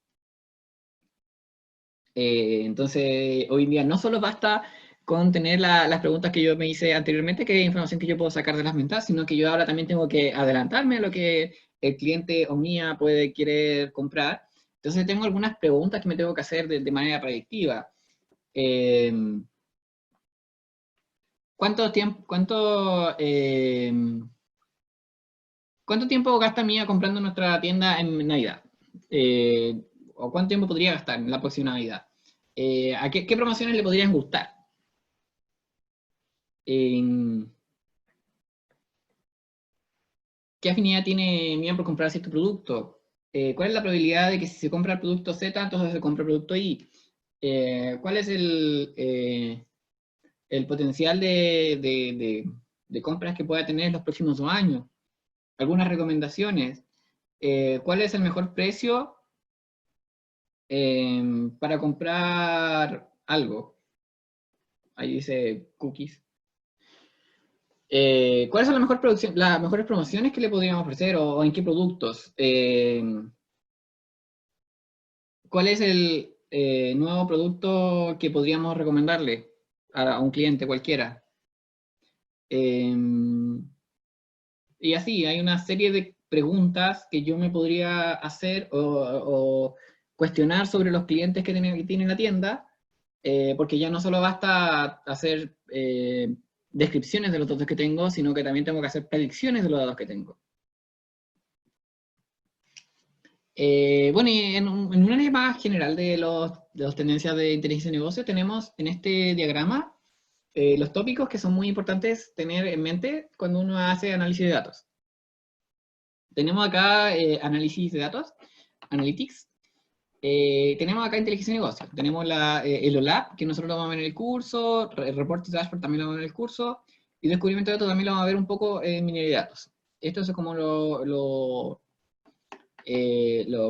Entonces, hoy en día no solo basta con tener las preguntas que yo me hice anteriormente, que es información que yo puedo sacar de las ventas, sino que yo ahora también tengo que adelantarme a lo que el cliente o mía puede querer comprar. Entonces, tengo algunas preguntas que me tengo que hacer de manera predictiva. Eh, ¿Cuánto tiempo, cuánto tiempo gasta Mía comprando en nuestra tienda en Navidad? Eh, ¿O cuánto tiempo podría gastar en la próxima Navidad? ¿A qué promociones le podrían gustar? En ¿Qué afinidad tiene Mía por comprar cierto producto? ¿Cuál es la probabilidad de que si se compra el producto Z, entonces se compra el producto Y? ¿Cuál es el potencial de compras que pueda tener en los próximos 2 años? Algunas recomendaciones. ¿Cuál es el mejor precio para comprar algo? Ahí dice cookies. ¿Cuáles son las mejores promociones que le podríamos ofrecer, o en qué productos? ¿Cuál es el nuevo producto que podríamos recomendarle a un cliente cualquiera? Y así, hay una serie de preguntas que yo me podría hacer o cuestionar sobre los clientes que tiene la tienda, porque ya no solo basta hacer descripciones de los datos que tengo, sino que también tengo que hacer predicciones de los datos que tengo. Bueno, y en un área más general de las tendencias de inteligencia de negocio, tenemos en este diagrama los tópicos que son muy importantes tener en mente cuando uno hace análisis de datos. Tenemos acá análisis de datos, analytics. Tenemos acá inteligencia de negocio. Tenemos el OLAP, que nosotros lo vamos a ver en el curso, el reporte de dashboard también lo vamos a ver en el curso, y descubrimiento de datos también lo vamos a ver un poco en minería de datos. Esto es como lo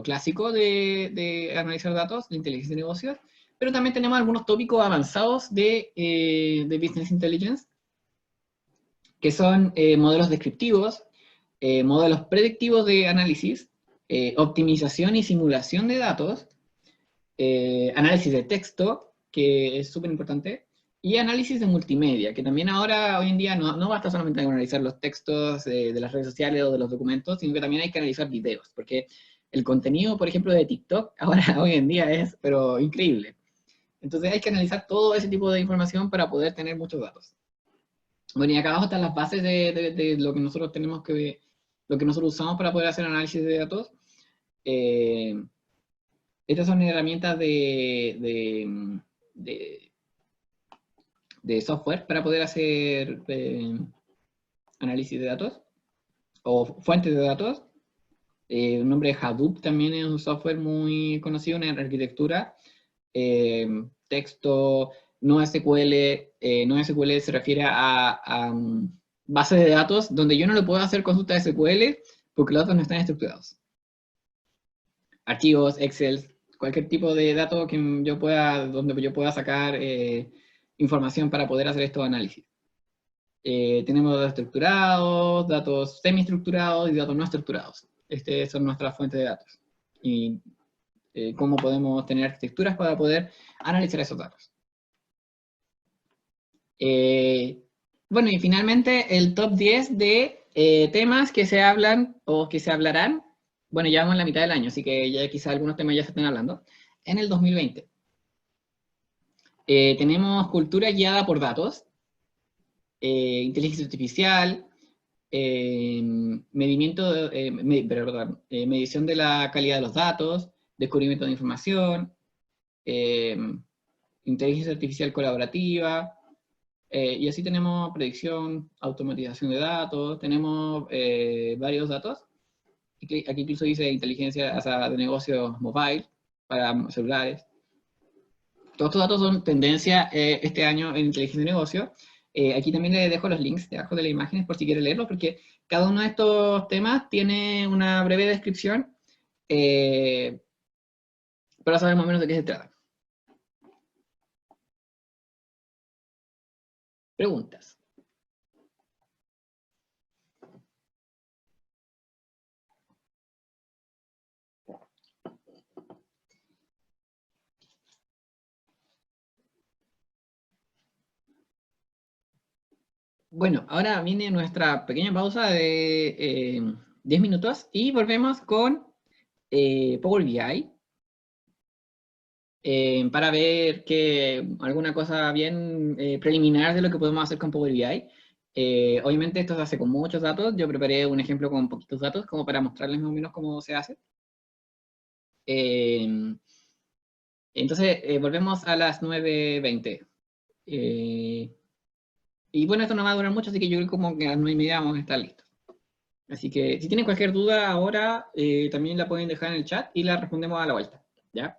clásico de analizar datos, de inteligencia de negocios, pero también tenemos algunos tópicos avanzados de Business Intelligence, que son modelos descriptivos, modelos predictivos de análisis, optimización y simulación de datos, análisis de texto, que es súper importante, y análisis de multimedia, que también ahora, hoy en día, no basta solamente con analizar los textos de las redes sociales o de los documentos, sino que también hay que analizar videos, porque el contenido, por ejemplo, de TikTok, ahora, hoy en día es, pero increíble. Entonces hay que analizar todo ese tipo de información para poder tener muchos datos. Bueno, y acá abajo están las bases de lo que nosotros tenemos lo que nosotros usamos para poder hacer análisis de datos. Eh, Estas son herramientas de, de software para poder hacer análisis de datos o fuentes de datos. Un nombre de Hadoop también es un software muy conocido en arquitectura. Texto, no SQL. No SQL se refiere a bases de datos donde yo no le puedo hacer consulta de SQL porque los datos no están estructurados. Archivos, Excel, cualquier tipo de dato donde yo pueda sacar información para poder hacer estos análisis. Tenemos datos estructurados, datos semiestructurados y datos no estructurados. Estas son nuestras fuentes de datos. Y cómo podemos tener arquitecturas para poder analizar esos datos. Bueno, y finalmente el top 10 de temas que se hablan o que se hablarán. Bueno, ya vamos en la mitad del año, así que ya quizá algunos temas ya se estén hablando. En el 2020. Tenemos cultura guiada por datos, inteligencia artificial, medición de la calidad de los datos, descubrimiento de información, inteligencia artificial colaborativa, Y así tenemos predicción, automatización de datos, tenemos varios datos. Aquí incluso dice inteligencia, o sea, de negocios mobile para celulares. Todos estos datos son tendencia este año en inteligencia de negocio. Aquí también les dejo los links debajo de las imágenes por si quieren leerlos, porque cada uno de estos temas tiene una breve descripción para saber más o menos de qué se trata. Preguntas. Bueno, ahora viene nuestra pequeña pausa de 10 minutos y volvemos con Power BI para ver alguna cosa bien preliminar de lo que podemos hacer con Power BI. Obviamente esto se hace con muchos datos. Yo preparé un ejemplo con poquitos datos como para mostrarles más o menos cómo se hace. Eh, entonces, volvemos a las 9:20. Y bueno, esto no va a durar mucho, así que yo creo como que a las 9:30 vamos a estar listos. Así que si tienen cualquier duda ahora, también la pueden dejar en el chat y la respondemos a la vuelta. ¿Ya?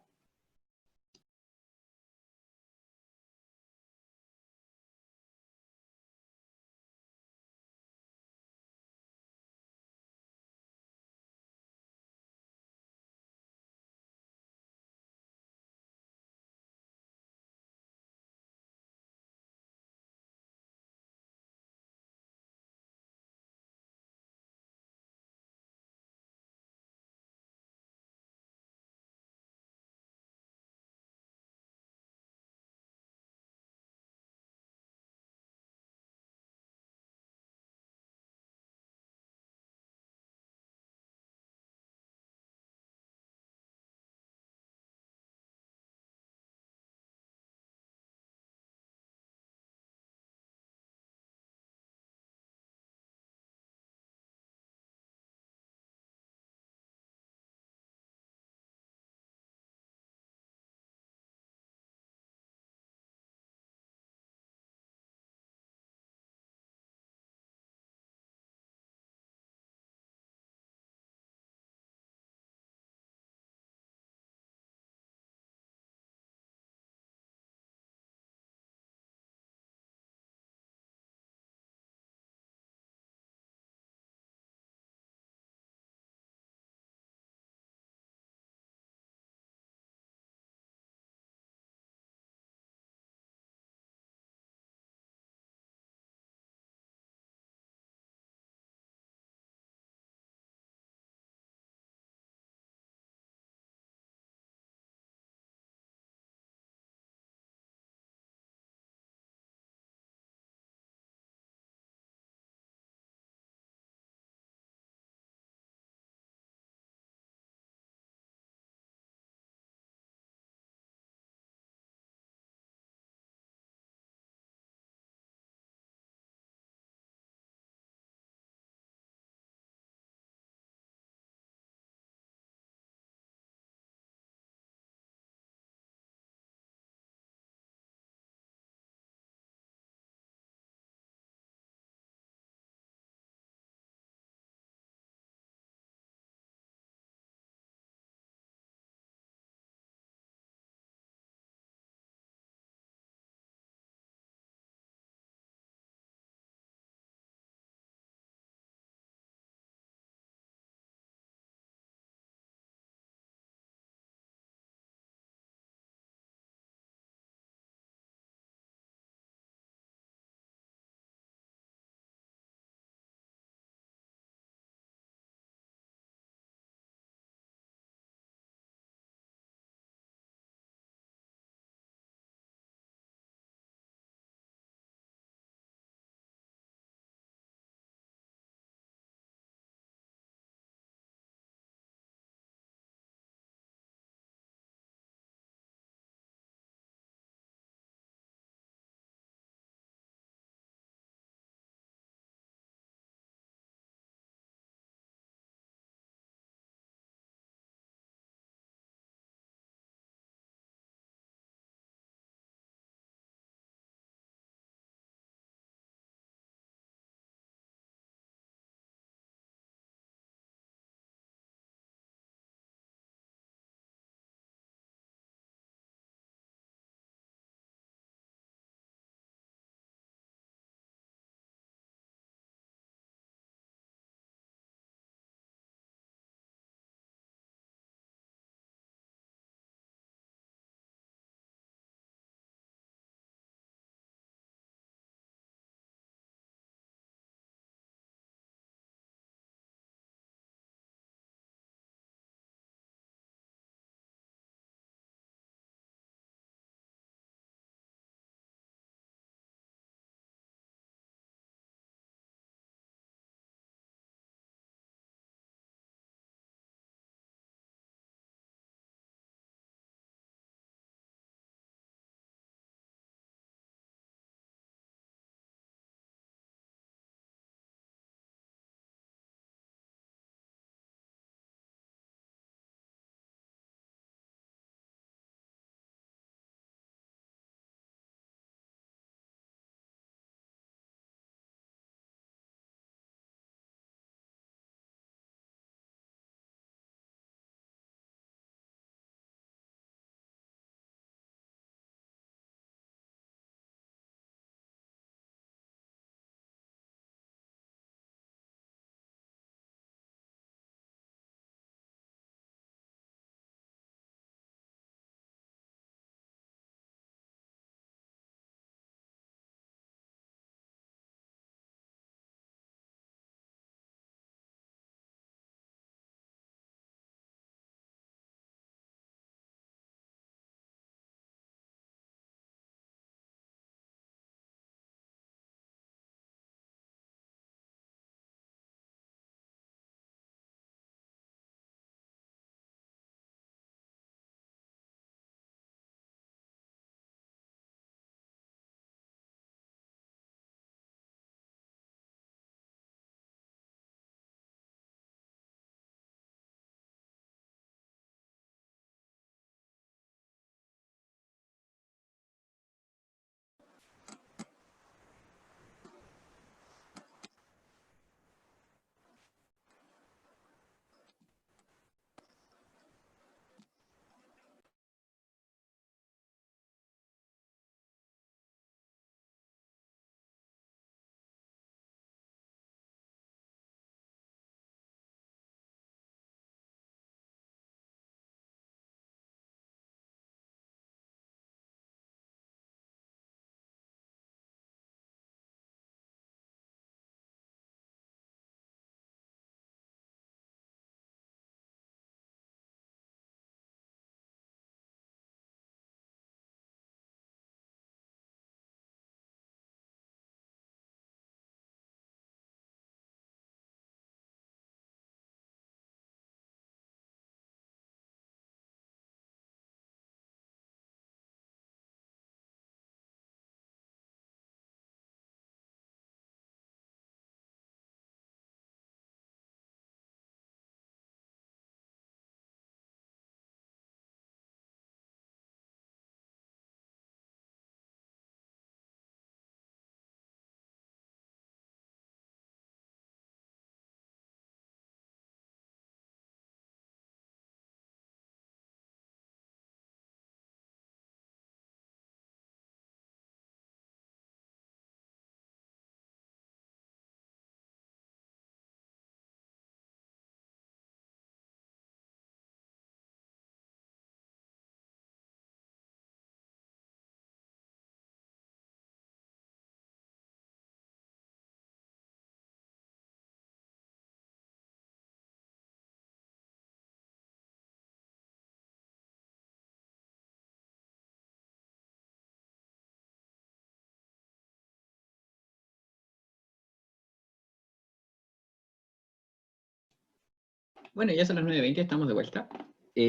Bueno, ya son las 9:20, estamos de vuelta. Si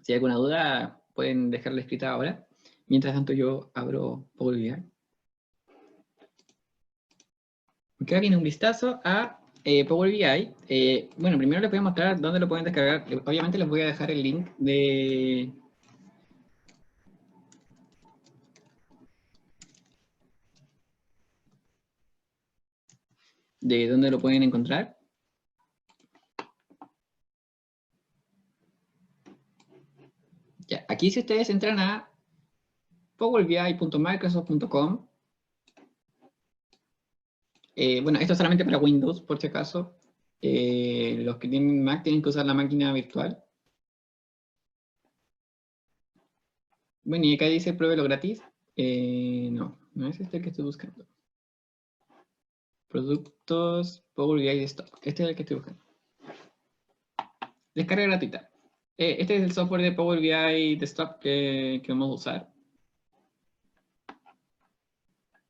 hay alguna duda, pueden dejarla escrita ahora. Mientras tanto, yo abro Power BI. Acá viene un vistazo a Power BI. Bueno, primero les voy a mostrar dónde lo pueden descargar. Obviamente les voy a dejar el link de dónde lo pueden encontrar. Ya, aquí si ustedes entran a powerbi.microsoft.com, bueno, esto es solamente para Windows, por si acaso. Los que tienen Mac tienen que usar la máquina virtual. Bueno, y acá dice pruébelo gratis. No, no es este el que estoy buscando. Productos Power BI Desktop. Este es el que estoy buscando. Descarga gratuita. Este es el software de Power BI Desktop que vamos a usar.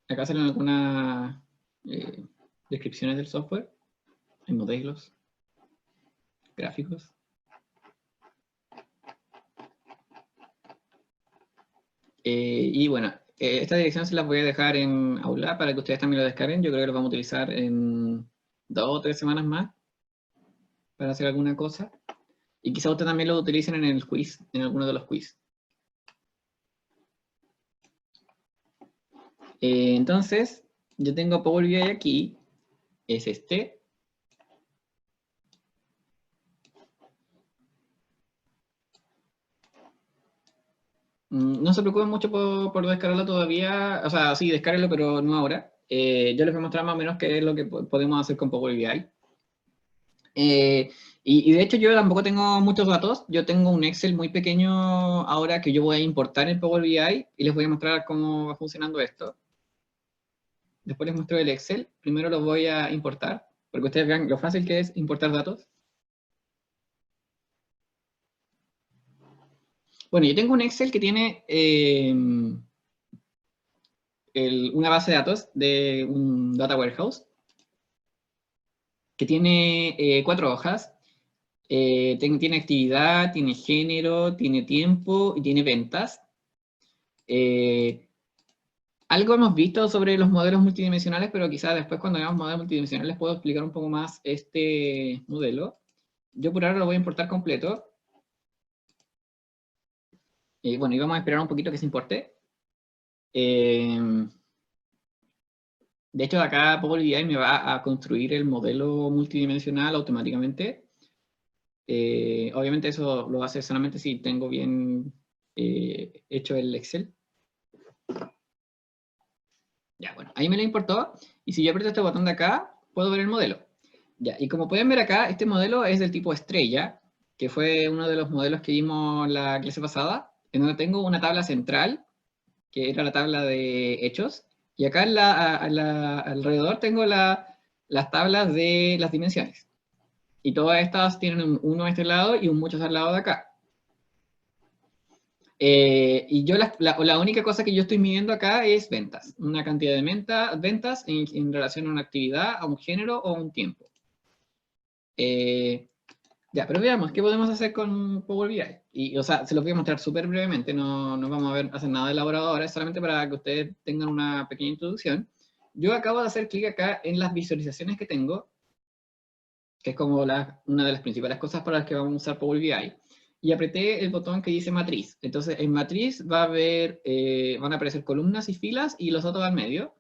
Acá salen algunas descripciones del software. Hay modelos, gráficos. Y bueno, esta dirección se las voy a dejar en Aula para que ustedes también lo descarguen. Yo creo que lo vamos a utilizar en 2 o 3 semanas más para hacer alguna cosa. Y quizá ustedes también lo utilicen en el quiz, en alguno de los quiz. Entonces, yo tengo Power BI aquí. Es este. No se preocupen mucho por descargarlo todavía. O sea, sí, descárguenlo, pero no ahora. Yo les voy a mostrar más o menos qué es lo que podemos hacer con Power BI. Y de hecho yo tampoco tengo muchos datos. Yo tengo un Excel muy pequeño ahora que yo voy a importar en Power BI y les voy a mostrar cómo va funcionando esto. Después les muestro el Excel. Primero lo voy a importar, porque ustedes vean lo fácil que es importar datos. Bueno, yo tengo un Excel que tiene una base de datos de un data warehouse que tiene 4 hojas. Tiene actividad, tiene género, tiene tiempo y tiene ventas. Algo hemos visto sobre los modelos multidimensionales, pero quizás después cuando veamos modelos multidimensionales puedo explicar un poco más este modelo. Yo por ahora lo voy a importar completo. Bueno, y vamos a esperar un poquito que se importe. De hecho, acá Power BI me va a construir el modelo multidimensional automáticamente. Obviamente eso lo hace solamente si tengo bien hecho el Excel. Ya, bueno, ahí me lo importó. Y si yo aprieto este botón de acá, puedo ver el modelo. Ya, y como pueden ver acá, este modelo es del tipo estrella, que fue uno de los modelos que vimos la clase pasada, en donde tengo una tabla central, que era la tabla de hechos, y acá alrededor tengo las tablas de las dimensiones. Y todas estas tienen un 1 a este lado y un muchos al lado de acá. Y yo la única cosa que yo estoy midiendo acá es ventas. Una cantidad de ventas en relación a una actividad, a un género o a un tiempo. Ya, pero veamos, ¿qué podemos hacer con Power BI? Y, o sea, se los voy a mostrar súper brevemente, no vamos a hacer nada elaborado ahora, es solamente para que ustedes tengan una pequeña introducción. Yo acabo de hacer clic acá en las visualizaciones que tengo, que es como una de las principales cosas para las que vamos a usar Power BI, y apreté el botón que dice matriz. Entonces, en matriz va a haber, van a aparecer columnas y filas y los datos al medio.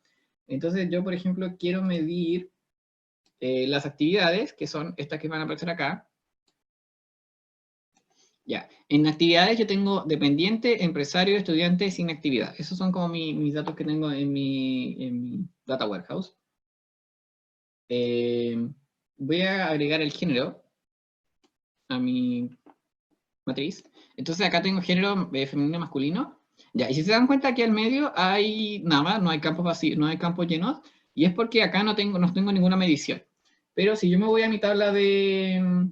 Entonces, yo, por ejemplo, quiero medir las actividades, que son estas que van a aparecer acá. Ya, en actividades yo tengo dependiente, empresario, estudiante, sin actividad. Esos son como mis datos que tengo en mi data warehouse. Voy a agregar el género a mi matriz. Entonces acá tengo género femenino y masculino. Ya, y si se dan cuenta aquí al medio hay nada más, no hay campos vacíos, no hay campos llenos, y es porque acá no tengo ninguna medición. Pero si yo me voy a mi tabla de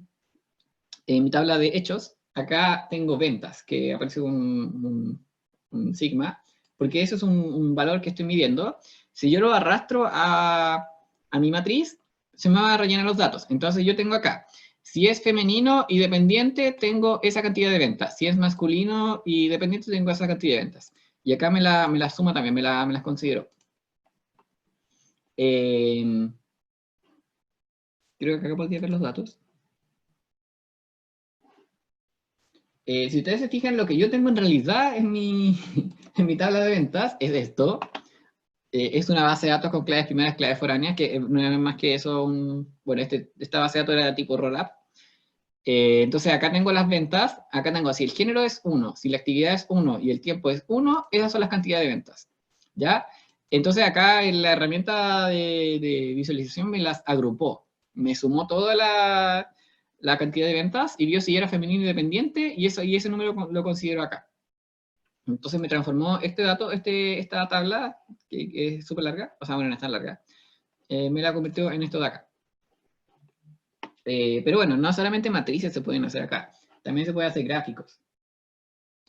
hechos, acá tengo ventas, que aparece un sigma, porque eso es un valor que estoy midiendo. Si yo lo arrastro a mi matriz, se me van a rellenar los datos. Entonces yo tengo acá, si es femenino y dependiente, tengo esa cantidad de ventas. Si es masculino y dependiente, tengo esa cantidad de ventas. Y acá me la suma también, me las considero. Creo que acá podría ver los datos. Si ustedes se fijan, lo que yo tengo en realidad en mi, en mi tabla de ventas es esto. Es una base de datos con claves primeras, claves foráneas, que no es más que eso, bueno, esta base de datos era de tipo rollup. Entonces acá tengo las ventas, acá tengo, si el género es 1, si la actividad es 1 y el tiempo es 1, esas son las cantidades de ventas, ¿ya? Entonces acá en la herramienta de visualización me las agrupó, me sumó toda la cantidad de ventas y vio si era femenino independiente y ese número lo considero acá. Entonces me transformó este dato, esta tabla, que es súper larga, o sea, bueno, no es tan larga, me la convirtió en esto de acá. Pero bueno, no solamente matrices se pueden hacer acá, también se puede hacer gráficos.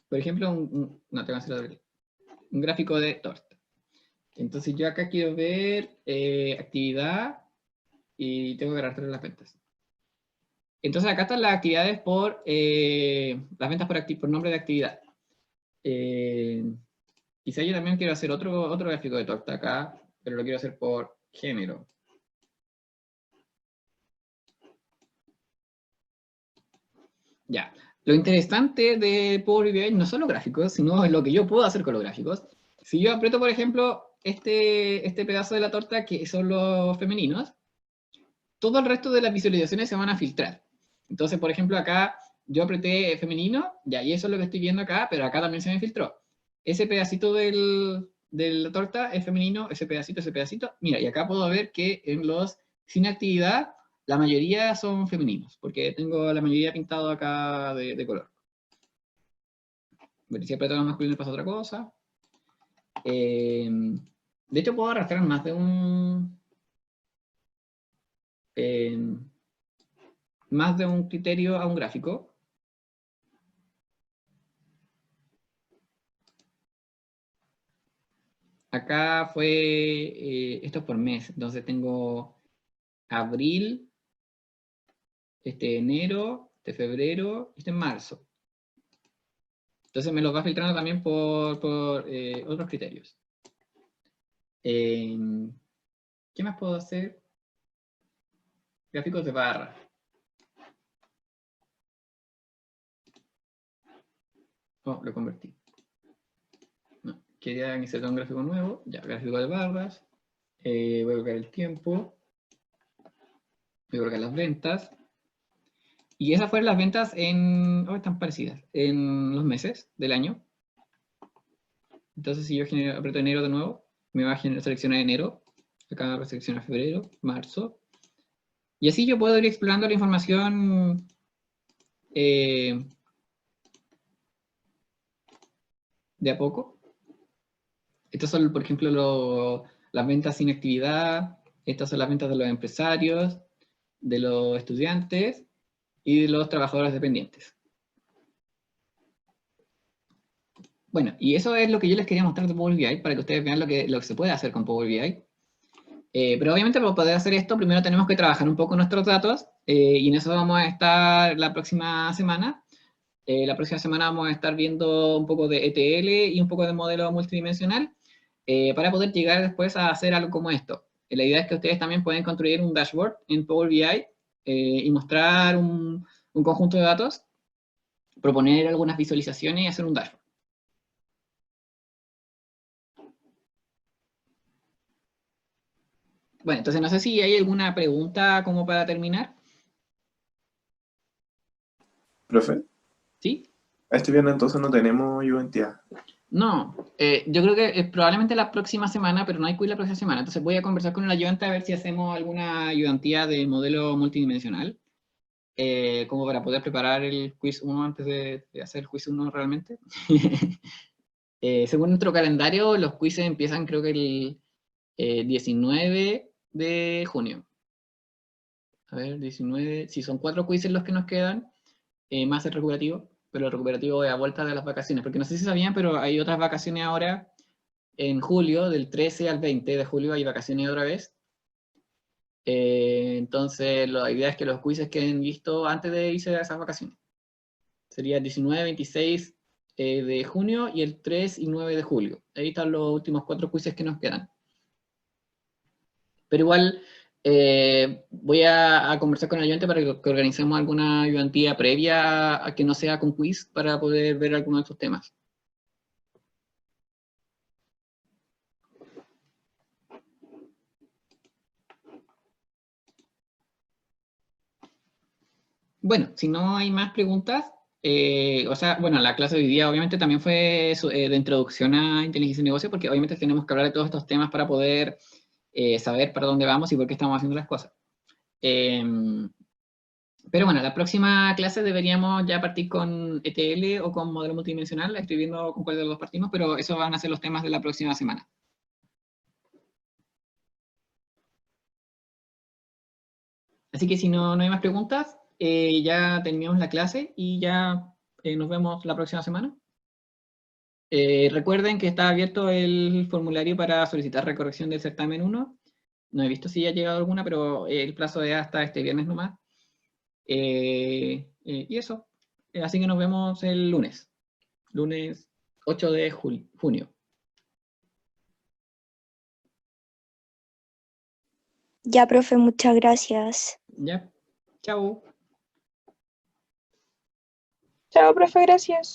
Por ejemplo, no, tengo que hacerlo un gráfico de torta. Entonces yo acá quiero ver actividad y tengo que arrastrar las ventas. Entonces acá están las actividades las ventas por nombre de actividad. Quizá yo también quiero hacer otro gráfico de torta acá, pero lo quiero hacer por género. Ya. Lo interesante de Power BI no son los gráficos, sino lo que yo puedo hacer con los gráficos. Si yo aprieto, por ejemplo, este pedazo de la torta, que son los femeninos, todo el resto de las visualizaciones se van a filtrar. Entonces, por ejemplo, acá yo apreté femenino, ya, y eso es lo que estoy viendo acá, pero acá también se me filtró. Ese pedacito de la torta es femenino, ese pedacito. Mira, y acá puedo ver que en los sin actividad, la mayoría son femeninos, porque tengo la mayoría pintado acá de color. Bueno, si aprieto los masculinos pasa otra cosa. De hecho, puedo arrastrar más de un criterio a un gráfico. Acá esto es por mes, entonces tengo abril, enero, febrero, marzo. Entonces me los va filtrando también por otros criterios. ¿Qué más puedo hacer? Gráficos de barra. Oh, lo convertí. No, quería insertar un gráfico nuevo. Ya, gráfico de barras. Voy a colocar el tiempo. Voy a colocar las ventas. Y esas fueron las ventas están parecidas, en los meses del año. Entonces si yo aprieto enero de nuevo, me va a seleccionar enero. Acá va a seleccionar febrero, marzo. Y así yo puedo ir explorando la información de a poco. Estas son, por ejemplo, las ventas sin actividad. Estas son las ventas de los empresarios, de los estudiantes y de los trabajadores dependientes. Bueno, y eso es lo que yo les quería mostrar de Power BI, para que ustedes vean lo que se puede hacer con Power BI. Pero obviamente para poder hacer esto, primero tenemos que trabajar un poco nuestros datos, y en eso vamos a estar la próxima semana. La próxima semana vamos a estar viendo un poco de ETL y un poco de modelo multidimensional, para poder llegar después a hacer algo como esto. La idea es que ustedes también pueden construir un dashboard en Power BI y mostrar un conjunto de datos, proponer algunas visualizaciones y hacer un dashboard. Bueno, entonces no sé si hay alguna pregunta como para terminar. Profe, ¿Sí? estoy viendo entonces no tenemos identidad. No, yo creo que probablemente la próxima semana, pero no hay quiz la próxima semana. Entonces voy a conversar con el ayudante a ver si hacemos alguna ayudantía de modelo multidimensional, como para poder preparar el quiz 1 antes de hacer el quiz 1 realmente. Según nuestro calendario, los quizzes empiezan creo que el 19 de junio. A ver, 19, si son 4 quizzes los que nos quedan, más el recuperativo, pero el recuperativo es a vuelta de las vacaciones, porque no sé si sabían, pero hay otras vacaciones ahora en julio, del 13 al 20 de julio hay vacaciones otra vez, Entonces, la idea es que los quizzes queden listos antes de irse a esas vacaciones. Sería el 19, 26 de junio y el 3 y 9 de julio. Ahí están los últimos 4 quizzes que nos quedan. Pero igual voy a conversar con el ayudante para que organicemos alguna ayudantía previa a que no sea con quiz para poder ver algunos de estos temas. Bueno, si no hay más preguntas, o sea, bueno, la clase de hoy día obviamente también fue de introducción a inteligencia y negocio, porque obviamente tenemos que hablar de todos estos temas para poder saber para dónde vamos y por qué estamos haciendo las cosas. Pero bueno, la próxima clase deberíamos ya partir con ETL o con modelo multidimensional. Estoy viendo con cuál de los dos partimos, pero esos van a ser los temas de la próxima semana. Así que si no hay más preguntas, ya terminamos la clase y ya nos vemos la próxima semana. Recuerden que está abierto el formulario para solicitar recorrección del certamen 1. No he visto si ya ha llegado alguna, pero el plazo es hasta este viernes nomás. Y eso. Así que nos vemos el lunes. Lunes 8 de junio. Ya, profe, muchas gracias. Ya. Chao. Chao, profe, gracias.